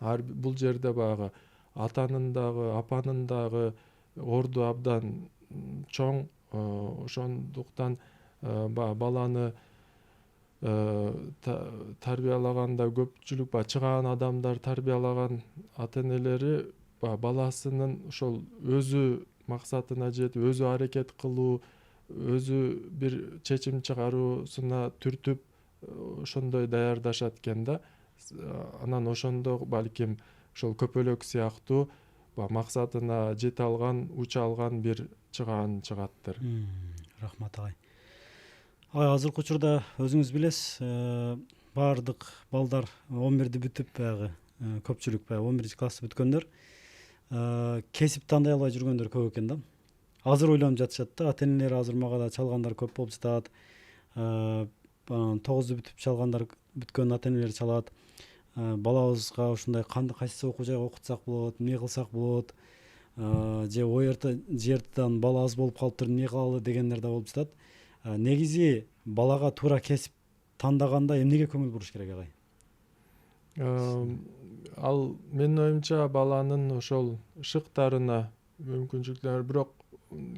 Бул жерде баягы атанын дагы, апанын дагы орду абдан чоң. Ошондуктан баланы тарбиялаганда көпчүлүк чыгаан адамдар тарбиялаган ата-энелери баласынын ошол өзү максатына жетип, өзү аракет кылуу, өзү бир чечим чыгаруусуна түртүп ошондой даярдашат экен да. Анан ошондо балким ошол көпөлөк сыяктуу максатына жете алган, уча алган бир чыгаан чыгаттыр. Рахмат агай. Азыркы учурда өзүңүз билесиз, баардык балдар 11-ди бүтүп, баягы көпчүлүк 11 классты бүткөндөр кесип тандай албай жүргөндөр көп экен да. Азыр ойлонуп жатышат да, ата-энелер азыр мага да чалгандар көп болуп жатат. 9-ду бүтүп чалгандар, бүткөн ата-энелер чалат. Балабызга ушундай кайсы окуу жайга окутсак болот, эмне кылсак болот, же ОРТ-дан бала аз болуп калыптыр, эмне кылалы дегендер да болуп жатат. Негизи балага туура кесип тандаганда эмнеге көңүл буруш керек агай? Ал менин оюмча баланын ошол шыктарына, мүмкүнчүлүктөрүнө, бирок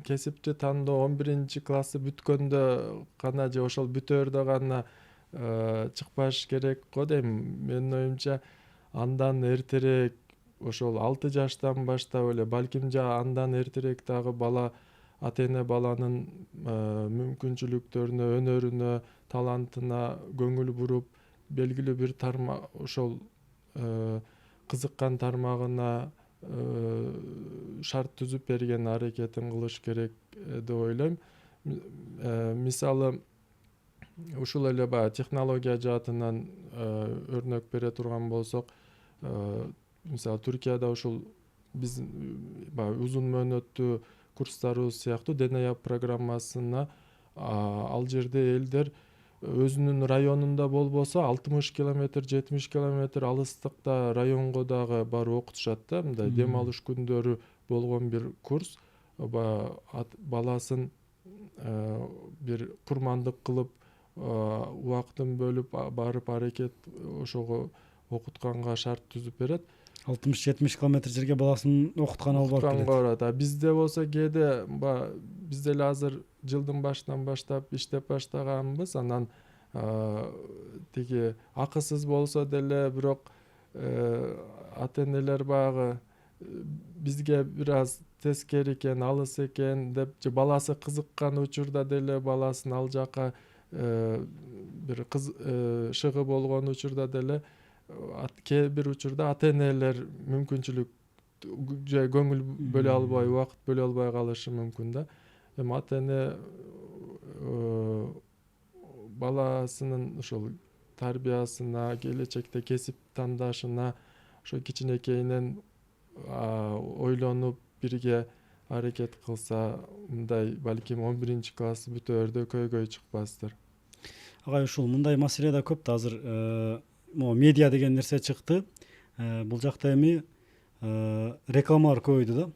кесипти тандоо 11-классты бүткөндө гана же ошол бүтөөрдө гана чыкпаш керек го дейм. Менин оюмча андан эртерээк, ошол 6 жаштан баштап эле, балким андан эртерээк дагы бала ата-эне баланын мүмкүнчүлүктөрүнө, өнөрүнө, талантына көңүл буруп, белгилүү бир ошол кызыккан тармагына шарт түзүп берген аракетин кылыш керек деп ойлойм. Мисалы, ушул эле баягы технология жаатынан өрнөк бере турган болсок, мисалы Түркияда ушул биз баягы узун мөөнөттүү курстарыбыз сыяктуу ДНЯ программасына ал жерде элдер өзүнүн районунда болбосо 60 километр 70 километр алыстыкта районго дагы барып окутушат да. Мындай дем алыш күндөрү болгон бир курс. Баласын бир курмандык кылып убактын бөлүп барып аракет ошого окутканга шарт түзүп берет. 60-70 километр жерге баласын окутканы алып барып келет. Бизде болсо кээде биз деле азыр жылдын башынан баштап иштеп баштаганбыз. Анан тиги акысыз болсо деле бирок ата энелер баягы бизге бир аз тескери экен, алыс экен деп же баласы кызыккан учурда деле баласын ал жака бир шыгы болгон учурда деле кээ бир учурда ата энелер мүмкүнчүлүк же көңүл бөлө албай, убакыт бөлө албай калышы мүмкүн да. Эми ата эне баласынын ошол тарбиясына, келечекте кесип тандашына ошо кичинекейинен ойлонуп бирге аракет кылса, мындай балким 11-класс бүтөөрдө көйгөй чыкпастыр. Агай, ушул мындай маселе да көп да азыр. Медиа деген нерсе чыкты. Бул жакта эми рекламалар көбөйдү да.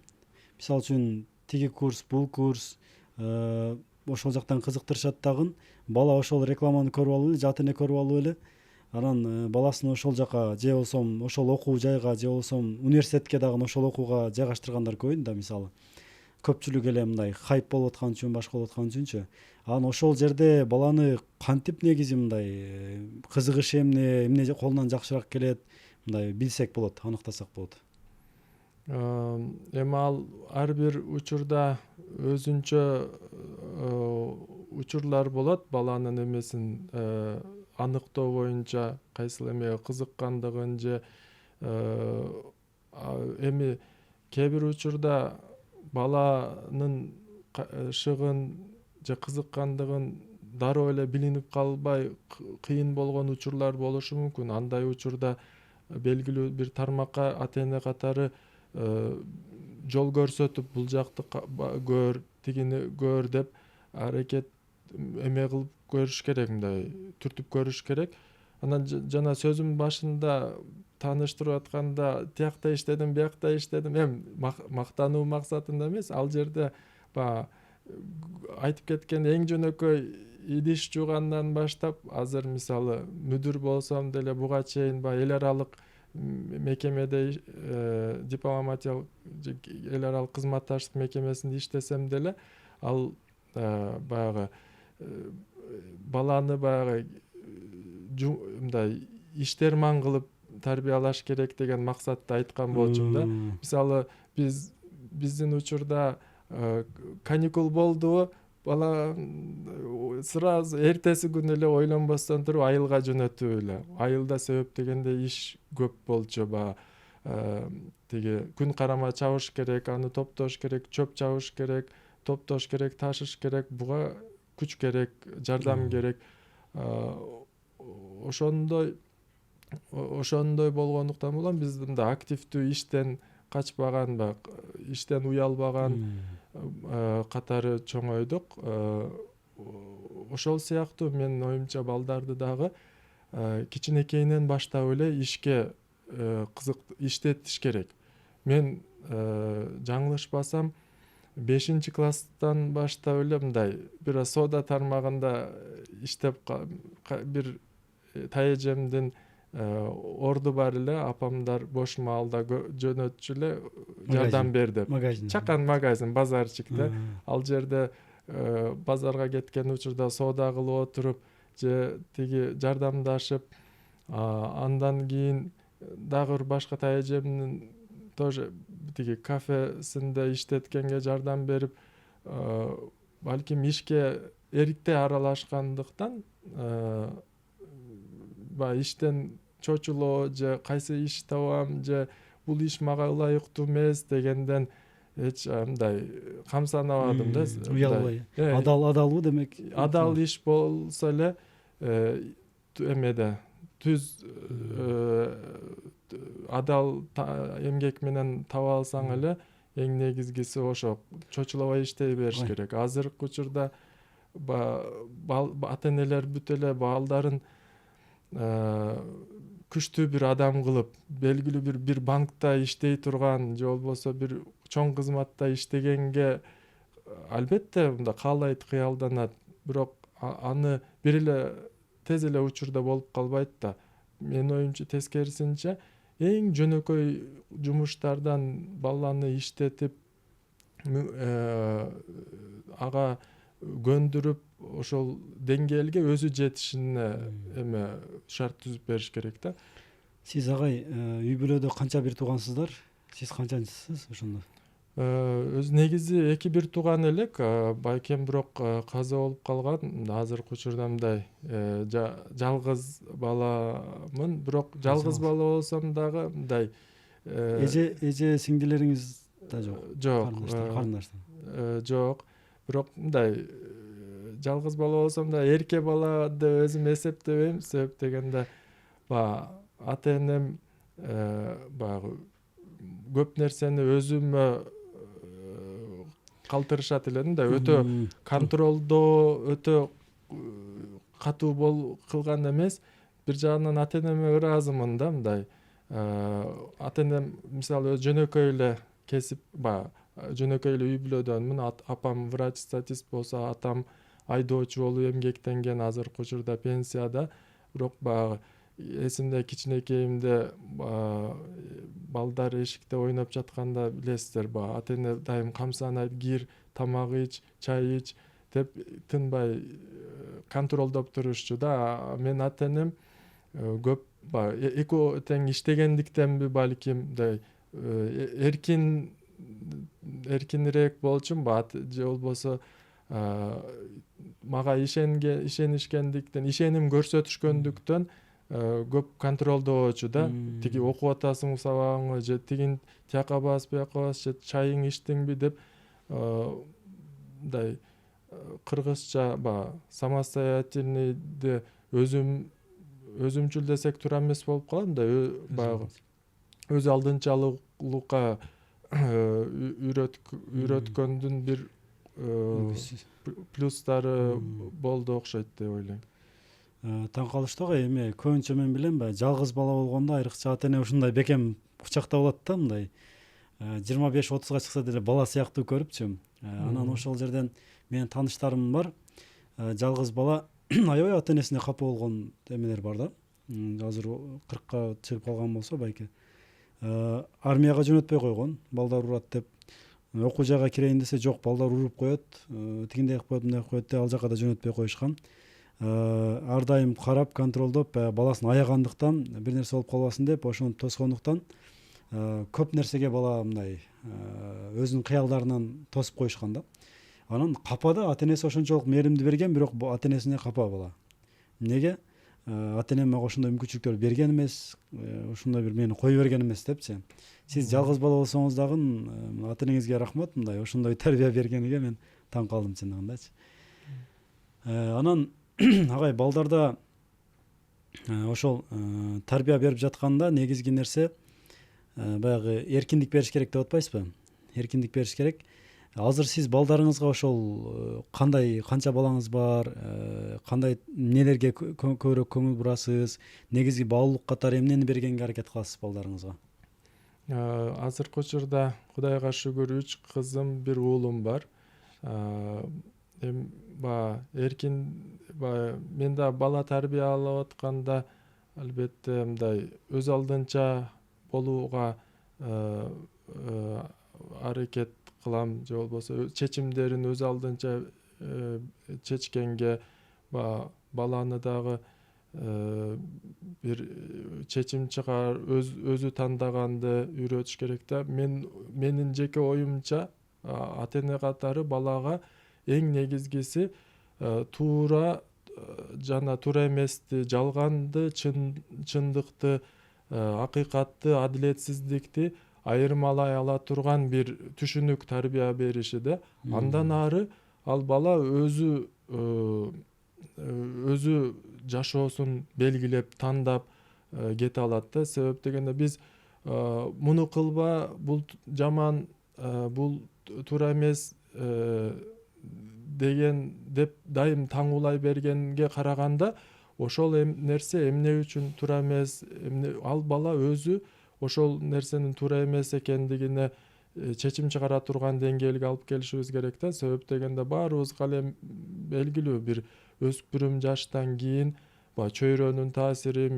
Мисалы үчүн тиги курс, бул курс, ошол жактан кызыктырышат дагы. Бала ошол рекламаны көрүп алып эле, же ата эне көрүп алып эле, анан баласын ошол жака же болбосо ошол окуу жайга, же болбосо университетке дагы ошол окууга жайгаштыргандар көбөйдү да. Мисалы көпчүлүк эле мындай хайп болуп аткан үчүн, башка болуп аткан үчүнчү. Анан ошол жерде баланы кантип негизи мындай кызыгышы эмне колунан жакшыраак келет, мындай билсек болот, аныктасак болот. Эми ал ар бир учурда өзүнчө учурлар болот. Баланын эмесин аныктоо боюнча кайсыл эмеге кызыккандыгын же эми кээ бир учурда баланын шыгын же кызыккандыгын дароо эле билинип калбай кыйын болгон учурлар болушу мүмкүн. Андай учурда белгилүү бир тармакка ата эне катары жол көрсөтүп, бул жакты көр, тигини көр деп аракет эме кылып көрүш керек, мындай түртүп көрүш керек. Анан жана сөзүмдүн башында тааныштырып атканда тиякта иштедим, биякта иштедим, эми мактануу максатында эмес, ал жерде баягы айтып кеткен эң жөнөкөй идиш жуугандан баштап азыр мисалы мүдүр болсом деле буга чейин баягы эл аралык мекемеде дипломатиялык эл аралык кызматташтык мекемесинде иштесем деле ал баягы баланы баягы мындай иштерман кылып тарбиялаш керек деген максатта айткан болчумун да. Мисалы биздин учурда каникул болдубу, бала сразу эртеси күнү эле ойлонбостон туруп айылга жөнөтүп эле. Айылда себеп дегенде иш көп болчу, тиги күн карама чабыш керек, аны топтош керек, чөп чабыш керек, топтош керек, ташыш керек, буга күч керек, жардам керек. Ошондой болгондуктан улам биз мындай активдүү иштен качпаган, иштен уялбаган катары чоңойдук. Ошол сыяктуу менин оюмча балдарды дагы кичинекейинен баштап эле ишке иштетиш керек. Мен жаңылышпасам 5-класстан баштап эле мындай бир аз соода тармагында иштеп бир тайэжемдин орду бар эле, апамдар бош маалда жөнөтчү эле жардам бер деп. Чакан магазин, базарчык да. Ал жерде базарга кеткен учурда соода кылып отуруп же тиги жардамдашып, андан кийин дагы бир башка тайэжемдин тоже тиги кафесинде иштеткенге жардам берип, балким ишке эрте аралашкандыктан иштен чочулоо же кайсы иш табам же бул иш мага ылайыктуу эмес дегенден эч мындай камсанабадым да. Уялбай. Адалбы демек? Адал иш болсо эле эмеде адал эмгек менен таба алсаң эле эң негизгиси ошо чочулабай иштей бериш керек. Азыркы учурда ата энелер бүт эле балдарын күчтүү бир адам кылып, белгилүү бир банкта иштей турган же болбосо бир чоң кызматта иштегенге албетте мындай каалайт, кыялданат, бирок аны бир эле тез эле учурда болуп калбайт да. Менин оюмча тескерисинче эң жөнөкөй жумуштардан баланы иштетип ага көндүрүп ошол деңгээлге өзү жетишине эме шарт түзүп бериш керек да. Сиз агай үй бүлөдө канча бир туугансыздар? Сиз канчанчысыз ошондо? Өзү негизи 2-1 тууган элек, байкем бирок каза болуп калган. Азыркы учурда мындай жалгыз баламын, бирок жалгыз бала болсом дагы мындай Эже сиңдилериңиз да жок? Жок. Карындаштар? Жок. Бирок мындай жалгыз бала болсом да эрке бала деп өзүм эсептебейм. Себеп дегенде ата энем баягы көп нерсени өзүмө калтырышат элем да, өтө контролдоо, өтө катуу кылган эмес. Бир жагынан ата энеме ыраазымын да, мындай ата энем мисалы жөнөкөй эле кесип, жөнөкөй эле үй бүлөдөнмүн. Апам врач-статист болсо, атам айдоочу болуп эмгектенген, азыркы учурда пенсияда. Бирок эсимде кичинекейимде балдар эшикте ойноп жатканда билесиздер, ата эне дайым камсанайт, кир, тамак ич, чай ич деп тынбай контролдоп турушчу да. Мен ата энем көп экөө тең иштегендиктенби балким эркинирээк болчумбу, же болбосо мага ишенишкендиктен, ишеним көрсөтүшкөндүктөн көп контролдоочу да. Тиги окуп атасың сабагыңы, же тигин тияка бас, буяка бас, же чайың ичтиңби деп мындай кыргызча самостоятельныйды өзүмчүл десек туура эмес болуп калат да. Баягы өз алдынчалуулукка үйрөткөндүн бир плюстары болду окшойт деп ойлойм. Таң калыштуу эми көбүнчө мен билем, жалгыз бала болгондо айрыкча ата эне ушундай бекем кучактап алат да, мындай 25-30га чыкса деле бала сыяктуу көрүпчү. Анан ошол жерден менин тааныштарым бар, жалгыз бала аябай ата энесине капа болгон эмелер бар да. Азыр 40ка чыгып калган болсо байке армияга жөнөтпөй койгон, балдар урат деп. Окуу жайга кирейин десе жок, балдар уруп коет, тигиндей кылып коет, мындай кылып коет деп ал жака да жөнөтпөй коюшкан. Ар дайым карап, контролдоп, баласын аягандыктан бир нерсе болуп калбасын деп ошону тоскондуктан көп нерсеге бала мындай өзүнүн кыялдарынан тосуп коюшкан да. Анан капа да, ата энеси ошончолук мээримди берген, бирок ата энесине капа бала. Эмнеге? Ата энем мага ошондой мүмкүнчүлүктөр берген эмес, ошондой бир мени кое берген эмес депчи. Сиз жалгыз бала болсоңуз дагы ата энеңизге рахмат, мындай ошондой тарбия бергениге мен таң калдым чындыгындачы. Анан агай балдарда ошол тарбия берип жатканда негизги нерсе баягы эркиндик бериш керек деп атпайсызбы? Эркиндик бериш керек. Азыр сиз балдарыңызга ошол канча балаңыз бар, кандай эмнелерге көбүрөөк көңүл бурасыз, негизги баалуулук катары эмнени бергенге аракет кыласыз балдарыңызга? Азыркы учурда Кудайга шүгүр 3 кызым, 1 уулум бар. Мен да бала тарбиялап атканда албетте мындай өз алдынча болууга аракет кылам, же болбосо чечимдерин өз алдынча чечкенге, баланы дагы бир чечим чыгар, өзү тандаганды үйрөтүш керек да. Менин жеке оюмча ата эне катары балага эң негизгиси туура жана туура эмести, жалганды, чындыкты, акыйкатты, адилетсиздикти айырмалай ала турган бир түшүнүк тарбия бериши да. Андан ары ал бала өзү жашоосун белгилеп, тандап, кете алат да. Себеп дегенде биз муну кылба, бул жаман, бул туура эмес деген деп дайым таңуулай бергенге караганда, ошол нерсе эмне үчүн туура эмес, ал бала өзү ошол нерсенин туура эмес экендигине чечим чыгара турган деңгээлге алып келишибиз керек да. Себеп дегенде баарыбызга эле белгилүү, бир өспүрүм жаштан кийин чөйрөнүн таасири,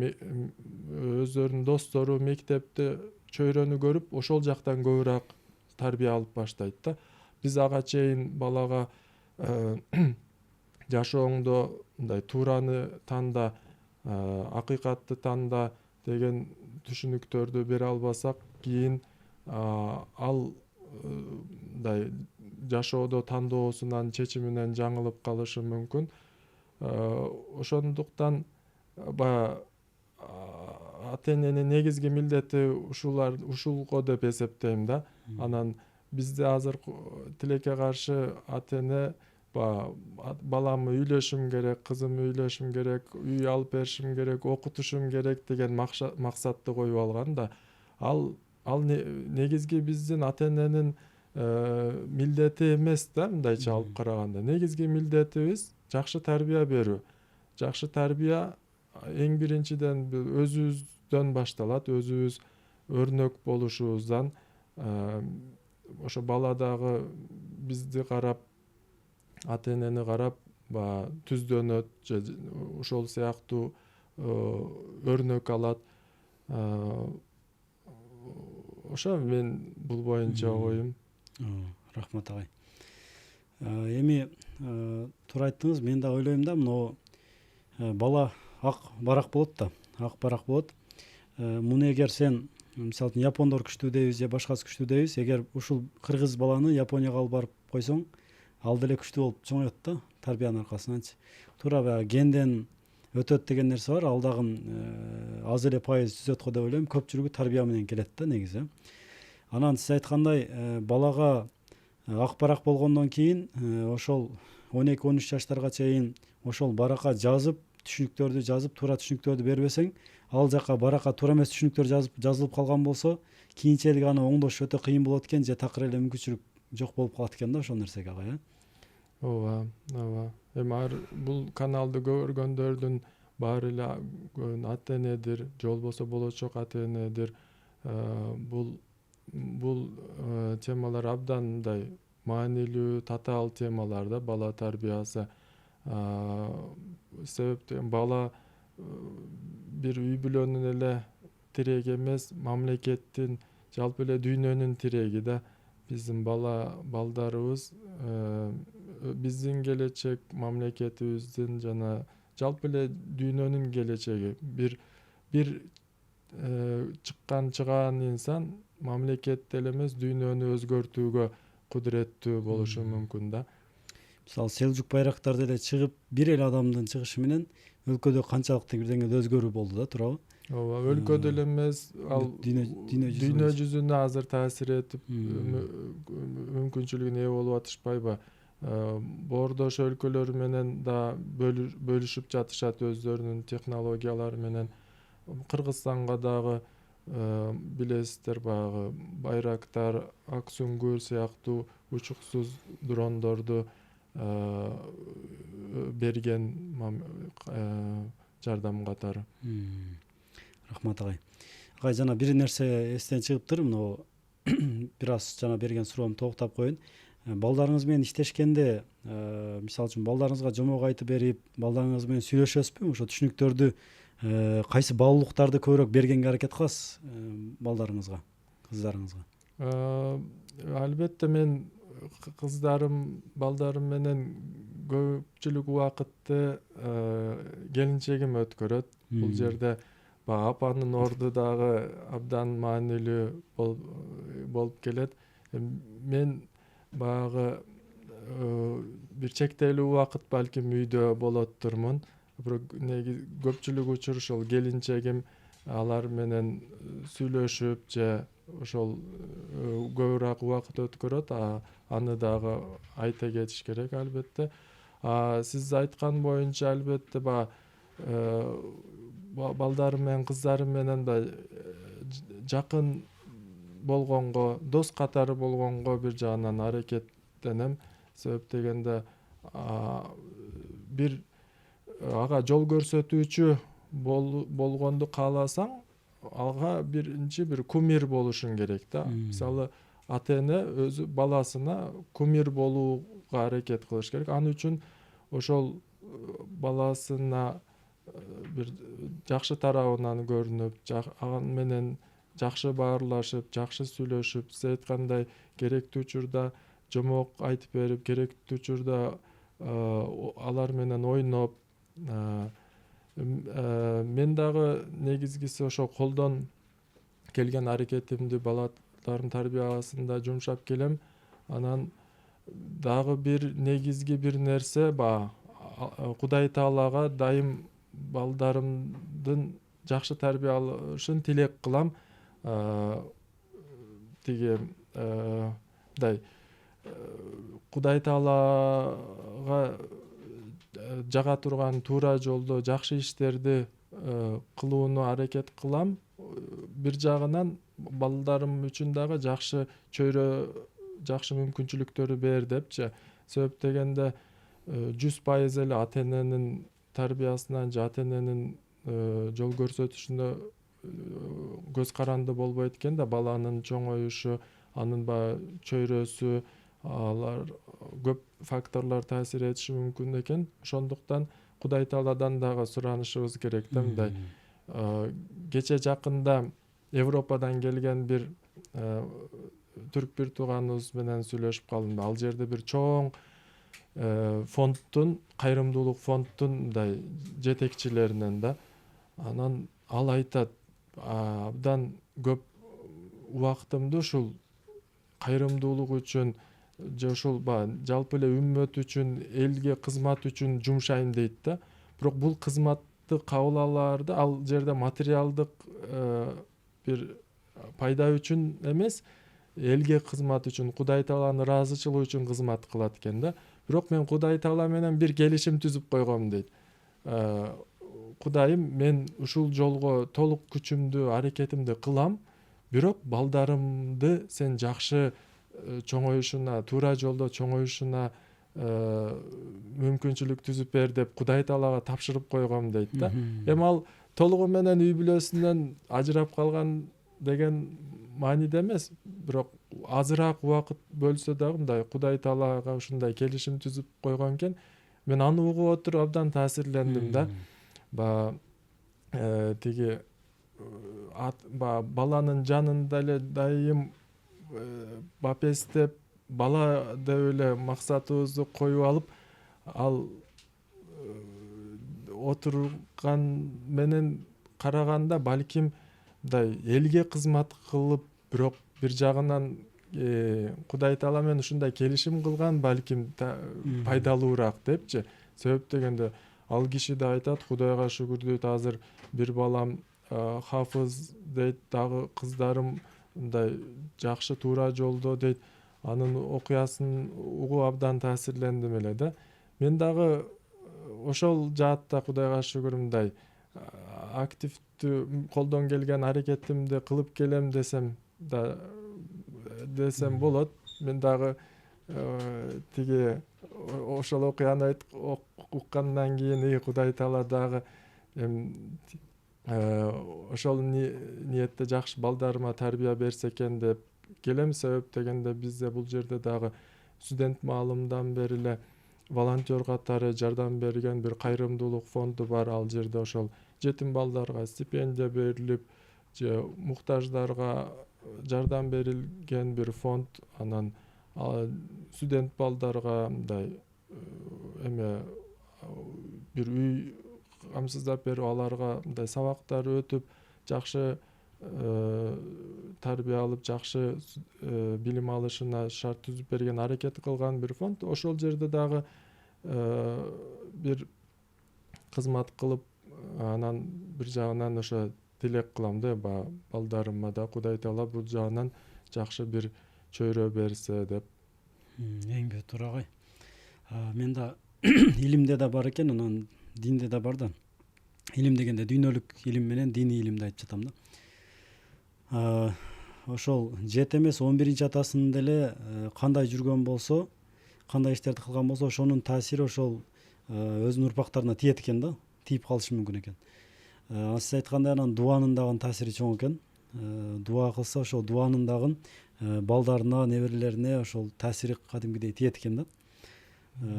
өздөрүнүн достору мектепте чөйрөнү көрүп, ошол жактан көбүрөөк тарбия алып баштайт да. Биз ага чейин балага жашооңдо мындай туураны танда, акыйкатты танда деген түшүнүктөрдү бере албасак, кийин ал мындай жашоодо тандоосунан, чечиминен жаңылып калышы мүмкүн. Ошондуктан баягы ата эненин негизги милдети ушулго деп эсептейм да. Анан бизде азыр тилекке каршы ата эне баламы үйлөшүм керек, кызымы үйлөшүм керек, үй алып беришим керек, окутушум керек деген максатты коюп алган да. Ал негизги биздин ата эненин милдети эмес да, мындайча алып караганда. Негизги милдетибиз жакшы тарбия берүү. Жакшы тарбия эң биринчиден өзүбүздөн башталат, өзүбүз өрнөк болушубуздан. Ошо бала дагы бизди карап, ата энени карап түздөнөт, же ошол сыяктуу өрнөк алат. Ошо мен бул боюнча оюм. Рахмат агай. Эми туура айттыңыз, мен да ойлойм да, мына бала ак барак болот да, ак барак болот. Муну эгер сен, мисалы үчүн япондор күчтүү дейбиз же башкасы күчтүү дейбиз, эгер ушул кыргыз баланы Японияга алып барып койсоң, ал деле күчтүү болуп чоңоет да, тарбиянын аркасынанчы. Туура баягы генден өтөт деген нерсе бар, ал дагы аз эле пайыз түзөт го деп ойлойм. Көпчүлүгү тарбия менен келет да негизи. Анан сиз айткандай, балага ак барак болгондон кийин ошол 12-13 жаштарга чейин ошол баракка жазып, түшүнүктөрдү жазып, туура түшүнүктөрдү бербесең, ал жака баракка туура эмес түшүнүктөр жазылып калган болсо, кийинчерээк аны оңдош өтө кыйын болот экен, же такыр эле мүмкүнчүлүк жок болуп калат экен да ошол нерсеге агай. Ооба. Эми бул каналды көргөндөрдүн баары эле ата энедир, же болбосо болочок ата энедир. Бул темалар абдан мындай маанилүү, татаал темалар да, бала тарбиясы. Себеп бала бир үй бүлөнүн эле тиреги эмес, мамлекеттин, жалпы эле дүйнөнүн тиреги да. Биздин балдарыбыз биздин келечек, мамлекетибиздин жана жалпы эле дүйнөнүн келечеги. Бир чыган инсан мамлекетти эле эмес, дүйнөнү өзгөртүүгө кудуреттүү болушу мүмкүн да. Мисалы Селжук байрактар деле чыгып, бир эле адамдын чыгышы менен өлкөдө канчалыктуу бирдеңеде өзгөрүү болду да, туурабы? Ооба, өлкөдө эле эмес, ал дүйнө жүзүнө азыр таасир этип, мүмкүнчүлүгүнө ээ болуп атышпайбы? Боордош өлкөлөр менен да бөлүшүп жатышат өздөрүнүн технологиялары менен. Кыргызстанга дагы билесиздер, баягы байрактар, ак сүңгүр сыяктуу учуксуз дрондорду берген жардам катары. Рахмат агай. Агай, жана бир нерсе эстен чыгыптыр, мына бир аз жана берген суроомду токтоп коеюн. Балдарыңыз менен иштешкенде, мисалы үчүн балдарыңызга жомок айтып берип, балдарыңыз менен сүйлөшөсүзбү? Ошо түшүнүктөрдү кайсы баалуулуктарды көбүрөөк бергенге аракет кыласыз балдарыңызга, кыздарыңызга? Албетте мен балдарым менен көпчүлүк убакытты келинчегим өткөрөт. Бул жерде апанын орду дагы абдан маанилүү болуп келет. Мен баягы бир чектелүү убакыт балким үйдө болоттурмун. Бирок көпчүлүк учур ошол келинчегим алар менен сүйлөшүп же ошол көбүрөөк убакыт өткөрөт. Аны дагы айта кетиш керек албетте. Сиз айткан боюнча албетте балдарым менен кыздарым менен да жакын болгонго, дос катары болгонго бир жагынан аракеттенем. Себеп дегенде бир ага жол көрсөтүүчү болгонду кааласаң, ага биринчи бир кумир болушуң керек да. Мисалы ата эне өзү баласына кумир болууга аракет кылыш керек. Ал үчүн ошол баласына бир жакшы тарабынан көрүнүп, ан менен жакшы баарлашып, жакшы сүйлөшүп, сиз айткандай керектүү учурда жомок айтып берип, керектүү учурда алар менен ойноп, мен дагы негизгиси ошо колдон келген аракетимди балдардын тарбиясында жумшап келем. Анан дагы бир негизги бир нерсе Кудай Таалага дайым балдарымдын жакшы тарбия алышын тилек кылам. Тиги Кудай Таалага жага турган туура жолдо жакшы иштерди кылууну аракет кылам. Бир жагынан балдарым үчүн дагы жакшы чөйрө, жакшы мүмкүнчүлүктөрү бер депчи. Себеп дегенде 100% эле ата эненин тарбиясынан же ата эненин жол көрсөтүшүндө көз каранды болбойт экен да. Баланын чоңоюшу, анын чөйрөсү, алар көп факторлор таасир этиши мүмкүн экен. Ошондуктан Кудай Тааладан дагы суранышыбыз керек да. Мындай кече жакында Европадан келген бир түрк бир тууганыбыз менен сүйлөшүп калдым. Ал жерде бир чоң фондтун, кайрымдуулук фондтун мындай жетекчилеринен да. Анан ал айтат, абдан көп убактымды ушул кайрымдуулук үчүн же ушул жалпы эле үммөт үчүн, элге кызмат үчүн жумшайм дейт да. Бирок бул кызматты кабыл алаарда ал жерде материалдык бир пайда үчүн эмес, элге кызмат үчүн, Кудай Тааланын ыраазычылыгы үчүн кызмат кылат экен да. Бирок мен Кудай Таала менен бир келишим түзүп койгом дейт. Кудайым, мен ушул жолго толук күчүмдү, аракетимди кылам, бирок балдарымды сен жакшы чоңоюшуна, туура жолдо чоңоюшуна мүмкүнчүлүк түзүп бер деп Кудай Таалага тапшырып койгом дейт да. Эми ал толугу менен үй бүлөсүнөн ажырап калган деген мааниде эмес, бирок азыраак убакыт бөлсө дагы мындай Кудай Таалага ушундай келишим түзүп койгон экен. Мен аны угуп отуруп абдан таасирлендим да. Тиги баланын жанында эле дайым бапестеп, бала деп эле максатыбызды коюп алып, ал отурган менен караганда балким мындай элге кызмат кылып, бирок бир жагынан Кудай Таала менен ушундай келишим кылган балким пайдалуураак депчи. Себеп дегенде ал киши да айтат, Кудайга шүгүр дейт, азыр бир балам хафыз дейт, дагы кыздарым мындай жакшы туура жолдо дейт. Анын окуясын угуп абдан таасирлендим эле да. Мен дагы ошол жаатта Кудайга шүгүр мындай активдүү колдон келген аракетимди кылып келем десем болот. Мен дагы тиги ошол окуяны уккандан кийин Кудай Таала дагы ошол ниетте жакшы балдарыма тарбия берсе экен деп келем. Себеп дегенде бизде бул жерде дагы студент маалымдан бери эле волонтер катары жардам берген бир кайрымдуулук фонду бар. Ал жерде ошол жетим балдарга стипендия берилип, же муктаждарга жардам берилген бир фонд. Анан студент балдарга мындай бир үй камсыздап берип, аларга мындай сабактар өтүп, жакшы тарбия алып, жакшы билим алышына шарт түзүп берген, аракет кылган бир фонд. Ошол жерде дагы бир кызмат кылып, анан бир жагынан ошо тилек кылам да, балдарыма да Кудай Таала бул жагынан жакшы бир чөйрө берсе деп. Эң турагай. Мен да илимде да бар экен, анан динде да бар да. илим дегенде дүйнөлүк илим менен диний илимди айтып жатам да. Ошол 7 эмес 11 атасында эле кандай жүргөн болсо, кандай иштерди кылган болсо, ошонун таасири ошол өзүнүн урпактарына тиет экен да, тийип калышы мүмкүн экен. Сиз айткандай анан дуанын дагы таасири чоң экен. Дуа кылса ошол дуанын дагы балдарына, неберелерине ошол таасири кадимгидей тиет экен да.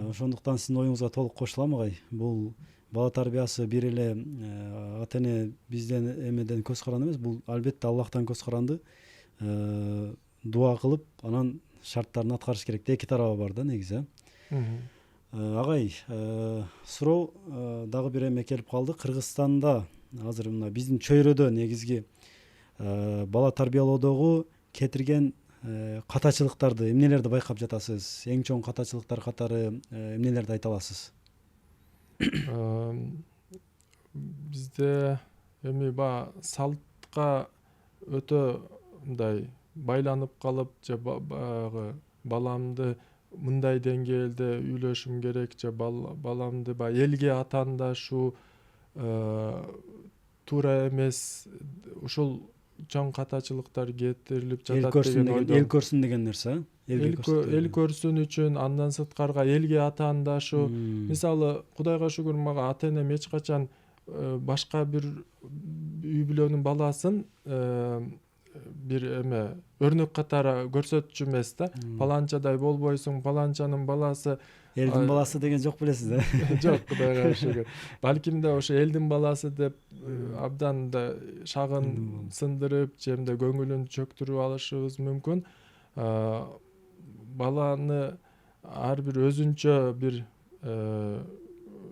Ошондуктан сиздин оюңузга толук кошулам агай. Бул бала тарбиясы бир эле ата эне бизден эмеден көз каранды эмес, бул албетте Аллахтан көз каранды. Дуа кылып, анан шарттарын аткарыш керек. Эки тарабы бар да негизи. Агай, суроо дагы бир эме келип калды. Кыргызстанда азыр мына биздин чөйрөдө негизги бала тарбиялоодогу кетирген катачылыктарды, эмнелерди байкап жатасыз? Эң чоң катачылыктар катары эмнелерди айта аласыз? Бизде эми баягы салтка өтө мындай байланып калып, же баягы баламды мындай деңгээлде үйлөшүм керек, же баламды баягы элге атаандашуу туура эмес, ушул чоң катачылыктар кетирилип жатат деген ойдон. Эл көрсүн деген нерсе. Эл көрсүн үчүн, андан сырткарга элге атаандашуу. Мисалы, Кудайга шүгүр, мага ата энем эч качан башка бир үй бүлөнүн баласын бир эме өрнөк катары көрсөтчү эмес да. Паланчадай болбойсуң, паланчанын баласы. Элдин баласы деген жок белесиз да? Жок, Кудайга шүгүр. Балким да ошо элдин баласы деп абдан да шагын сындырып, жемде көңүлүн чөктүрүп алышыбыз мүмкүн. Баланы ар бир өзүнчө бир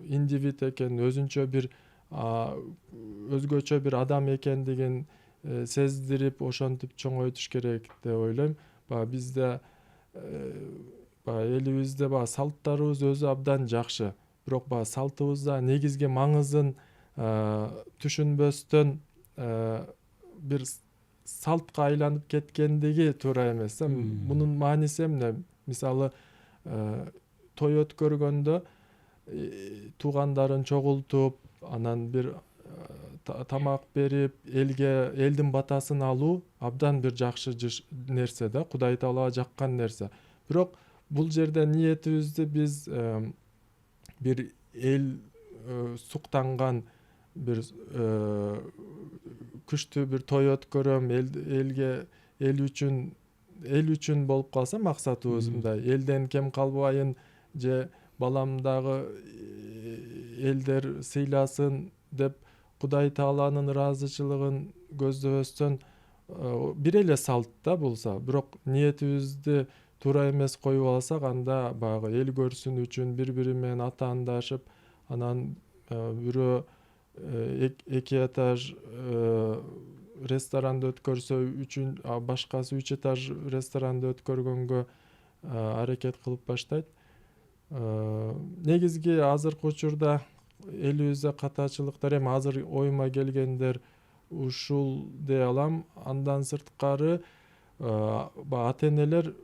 индивид экен, өзүнчө бир өзгөчө бир адам экендигин сездирип, ошентип чоңойтуш керек деп ойлойм. Бизде элибизде салттарыбыз өзү абдан жакшы. Бирок салтыбызда негизги маңызын түшүнбөстөн бир салтка айланып кеткендиги туура эмес. Мунун мааниси эмне? Мисалы, той өткөргөндө туугандарын чогултуп, анан бир тамак берип, элдин батасын алуу абдан бир жакшы нерсе да, Кудай Таалага жаккан нерсе. Бирок бул жерде ниетибизди биз бир эл суктанган бир күчтүү бир той өткөрөм, эл үчүн болуп калса максатыбыз, мындай элден кем калбайын, же балам дагы элдер сыйласын деп Кудай Тааланын ыраазычылыгын көздөбөстөн бир эле салт да болсо, бирок ниетибизди туура эмес коюп алсак, анда баягы эл көрсүн үчүн бири-бири менен атаандашып, анан бирөө 2 этаж ресторанды өткөрсө, башкасы 3 этаж ресторанды өткөргөнгө аракет кылып баштайт. Негизги азыркы учурда элибизде катачылыктар, эми азыр оюма келгендер ушул дей алам. Андан сырткары ата энелер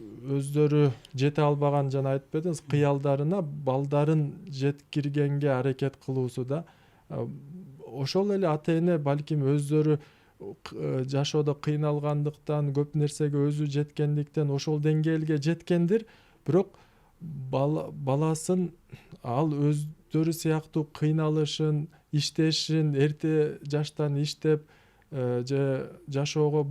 өздөрү жете албаган, жана айтып бердиңиз, кыялдарына балдарын жеткиргенге аракет кылуусу да. Ошол эле ата эне балким өздөрү жашоодо кыйналгандыктан, көп нерсеге өзү жеткендиктен ошол деңгээлге жеткендир. Бирок баласын ал өздөрү сыяктуу кыйналышын, иштешин, эрте жаштан иштеп, же жашоого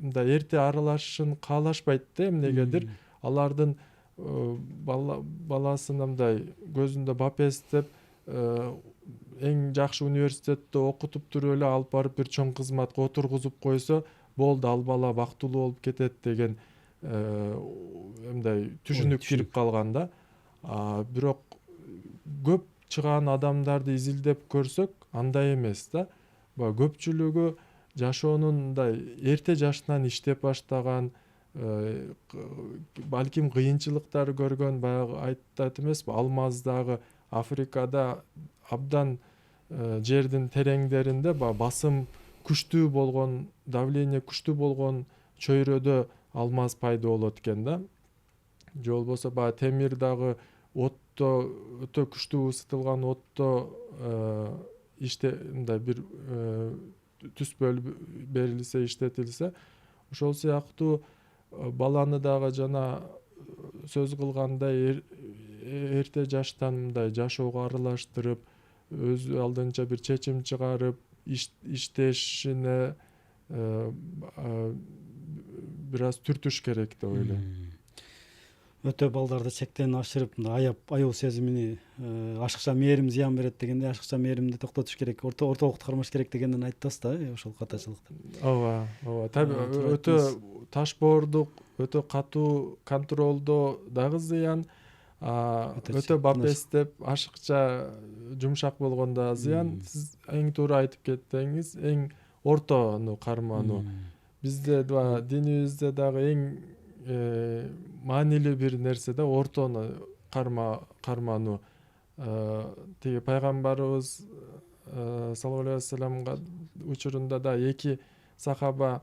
мындай эрте аралашышын каалашпайт да эмнегедир. Алардын баласын мындай көзүндө бапестеп, эң жакшы университетте окутуп туруп эле алып барып бир чоң кызматка отургузуп койсо, болду, ал бала бактылуу болуп кетет деген мындай түшүнүк кирип калган да. Бирок көп чыгаан адамдарды изилдеп көрсөк, андай эмес да. Көпчүлүгү жашоонун мындай эрте жаштан иштеп баштаган, балким кыйынчылыктар көргөн, баягы айтат эмеспи, Алмаздагы Африкада абдан жердин тереңдеринде басым күчтүү болгон, давление күчтүү болгон чөйрөдө алмаз пайда болот экен да. Же болбосо темир дагы отто, өтө күчтүү ысытылган отто иште мындай бир түс бөлүп берилсе, иштетилсе, ошол сыяктуу баланы дагы жана сөз кылгандай эрте жаштан мындай жашоого аралаштырып, өз алдынча бир чечим чыгарып, иштешине бир аз түртүш керек деп ойлойм. Өтө балдарды чектен ашырып аяп сезимини, ашыкча мээрим зыян берет дегенде ашыкча мээримди токтотуш керек, ортолукту кармаш керек дегенден айттыңыз да, ошол катачылыкта. Ооба. Таbii өтө таш боордук, өтө катуу контролдоо дагы зыян, өтө бапестеп ашыкча жумшак болгондо зыян. Сиз эң туура айтып кеттиңиз, эң ортону кармануу. Бизде динибизде дагы эң маанилүү бир нерсе да ортону кармануу. Тиги пайгамбарыбыз саллаллаху алейхи вассаламга учурунда да эки сахаба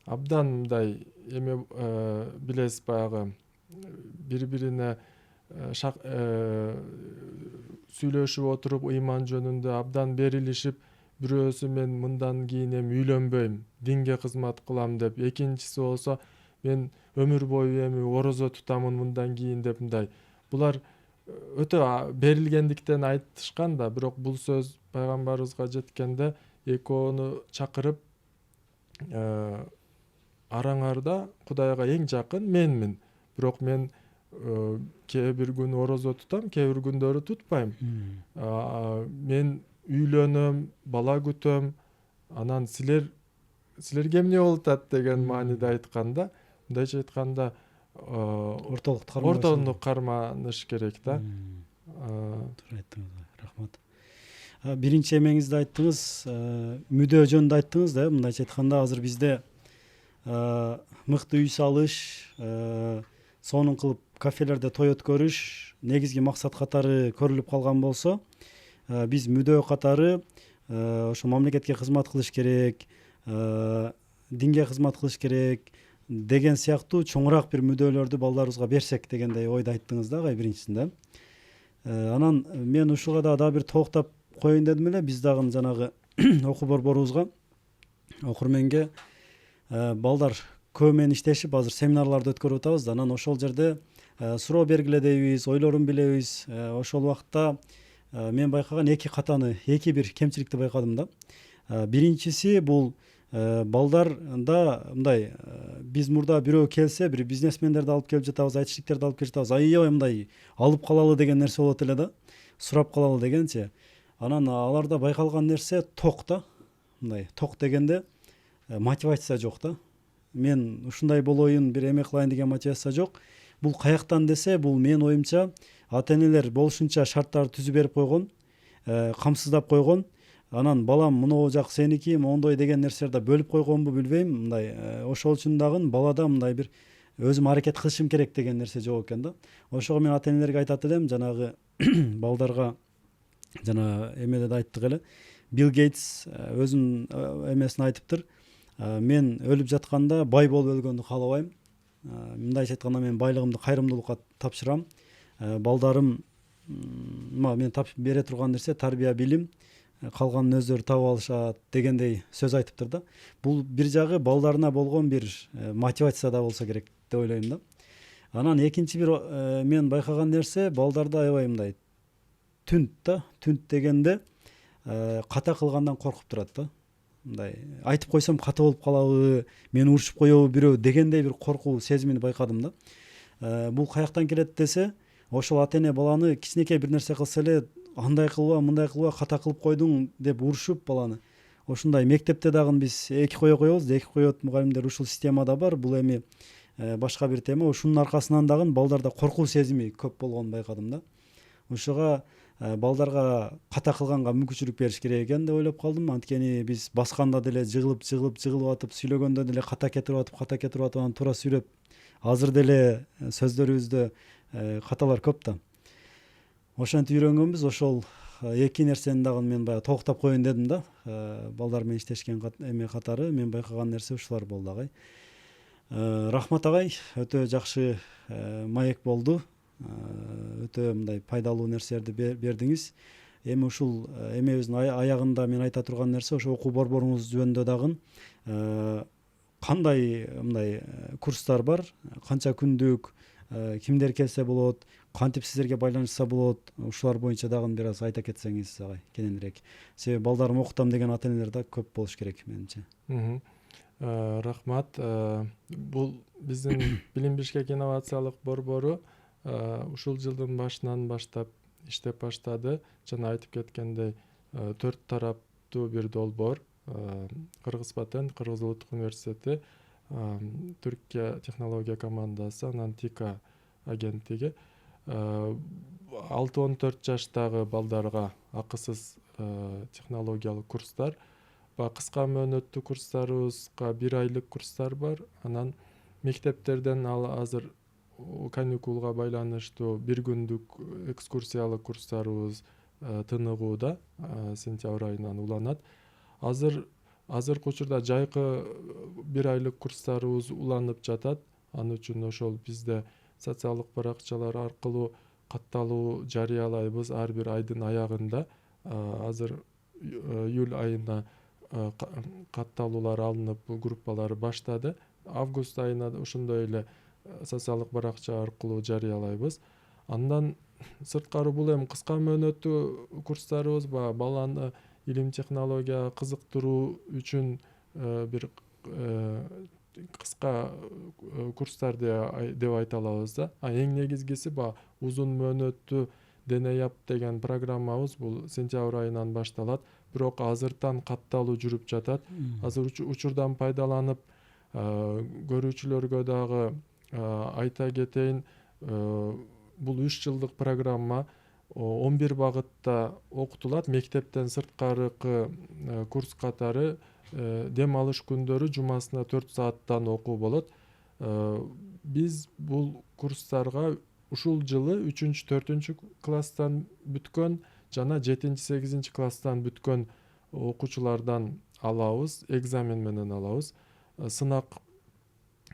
абдан мындай эме билесиз, баягы бири-бирине сүйлөшүп отуруп ыйман жөнүндө абдан берилишип, бирөөсү мен мындан кийин эми үйлөнбөйм, динге кызмат кылам деп, экинчиси болсо мен өмүр бою эми орозо тутамын мындан кийин деп, мындай. Булар өтө берилгендиктен айтышкан да, бирок бул сөз пайгамбарыбызга жеткенде экөөнү чакырып, араңарда Кудайга эң жакын менмин, бирок мен кээ бир күн орозо тутам, кээ бир күндөрү тутпайм. Мен үйлөнөм, бала күтөм, анан силерге эмне болуп атат деген мааниде айтканда, мындайча айтканда ортону карманыш керек да. Туура айттыңыз, рахмат. Биринчи эмеңизди айттыңыз, мүдөө жөнүндө айттыңыз да, мындайча айтканда азыр бизде мыкты үй салыш, сонун кылып кафелерде той өткөрүш негизги максат катары көрүлүп калган болсо, биз мүдөө катары ошо мамлекетке кызмат кылыш керек, динге кызмат кылыш керек деген сыяктуу чоңураак бир мүдөөлөрдү балдарыбызга берсек дегендей ойду айттыңыз да биринчисинде. Анан мен ушуга дагы бир токтоп коеюн дедим эле. Биз дагы жанагы окуу борборубузга окурменге балдар көп менен иштешип азыр семинарларды өткөрүп атабыз да, анан ошол жерде суроо бергиле дейбиз, ойлорун билебиз. Ошол убакта мен байкаган эки бир кемчиликти байкадым да. Биринчиси бул балдарда мындай, биз мурда бирөө келсе, бир бизнесмендерди алып келип жатабыз, айтышниктерди алып келип жатабыз, аябай мындай алып калалы деген нерсе болот эле да, сурап калалы дегенчи. Анан аларда байкалган нерсе ток да, мындай ток дегенде мотивация жок да. Мен ушундай болоюн, бир эме кылайын деген мотивация жок. Бул каяктан десе, бул менин оюмча ата-энелер болушунча шарттарды түзүп берип койгон, камсыздап койгон. Анан балам мынау жак сеники, мондой деген нерселерди бөлүп койгонбу билбейм. Мындай ошол үчүн дагы балада мындай бир өзүм аракет кылышым керек деген нерсе жок экен да. Ошого мен ата-энелерге айтат элем, жанагы балдарга жана эмеде да айттык эле. Билл Гейтс өзүнүн эмесин айтыптыр. Мен өлүп жатканда бай болуп өлгөндү каалабайм. Мындайча айтканда мен байлыгымды кайрымдуулукка тапшырам. Балдарым мен бере турган нерсе тарбия, билим, калганын өздөрү таап алышат дегендей сөз айтыптыр да. Бул бир жагы балдарына болгон бир мотивация да болсо керек деп ойлойм да. Анан экинчи бир мен байкаган нерсе, балдарда аябай мындай түнт дегенде ката кылгандан коркуп турат да. Мындай айтып койсом ката болуп калабы, мени урушуп коебу бирөө дегендей бир коркуу сезимин байкадым да. Бул каяктан келет десе, ошол ата-эне баланы кичинекей бир нерсе кылса эле, андай кылба, мындай кылба, ката кылып койдуң деп урушуп баланы. Ошундай мектепте дагы биз эки кое коебуз, эки коет мугалимдер, ушул системада бар. Бул эми башка бир тема. Ушунун аркасынан дагы балдарда коркуу сезими көп болгонун байкадым да. Ошого балдарга ката кылганга мүмкүнчүлүк бериш керек экен деп ойлоп калдым. Анткени биз басканда деле жыгылып атып, сүйлөгөндө деле ката кетирип атып, анан туура сүйлөп, азыр деле сөздөрүбүздө каталар көп да. Ошентип үйрөнгөнбүз. Ошол эки нерсени дагы мен баягы токтоп коеюн дедим да. Балдар менен иштешкен эме катары мен байкаган нерсе ушулар болду агай. Рахмат агай, өтө жакшы маек болду. Өтө мындай пайдалуу нерселерди бердиңиз. эми ушул эмебиздин аягында мен айта турган нерсе ошо окуу борборуңуз жөнүндө дагы кандай мындай курстар бар, канча күндүк, кимдер келсе болот, кантип сиздерге байланышса болот, ушулар боюнча дагы бир аз айта кетсеңиз агай кененирээк. Себеби балдарым окутам деген ата энелер да көп болуш керек менимче. Рахмат. Бул биздин Билим Бишкек инновациялык борбору ушул жылдын башынан баштап иштеп баштады. Жана айтып кеткендей 4 тараптуу бир долбоор, Кыргыз Патент, Кыргыз Улуттук университети, Түркия технология командасы, анан ТИКА агенттиги 6-14 жаштагы балдарга акысыз технологиялык курстар, кыска мөөнөттүү курстарыбызга 1 айлык курстар бар. Анан мектептерден ал азыр каникулга байланыштуу 1 күндүк экскурсиялык курстарыбыз тыныгууда, сентябрь айынан уланат. Азыркы учурда жайкы 1 айлык курстарыбыз уланып жатат. Ал үчүн ошол бизде социалдык баракчалар аркылуу катталуу жарыялайбыз ар бир айдын аягында. Азыр июль айына катталуулар алынып, группалар баштады. Август айына ошондой эле социалдык баракча аркылуу жарыялайбыз. Андан сырткары бул эми кыска мөөнөттүү курстарыбыз баланы илим технологияга кызыктыруу үчүн бир кыска курстар деп айта алабыз да. Эң негизгиси узун мөөнөттүү Денеяп деген программабыз бул сентябрь айынан башталат. Бирок азыртан катталуу жүрүп жатат. Азыр учурдан пайдаланып көрүүчүлөргө дагы айта кетейин, бул 3 жылдык программа 11 багытта окутулат. Мектептен сырткаркы курс катары дем алыш күндөрү жумасына 4 сааттан окуу болот. Биз бул курстарга ушул жылы 3-4 класстан бүткөн жана 7-8 класстан бүткөн окуучулардан алабыз, экзамен менен алабыз. Сынак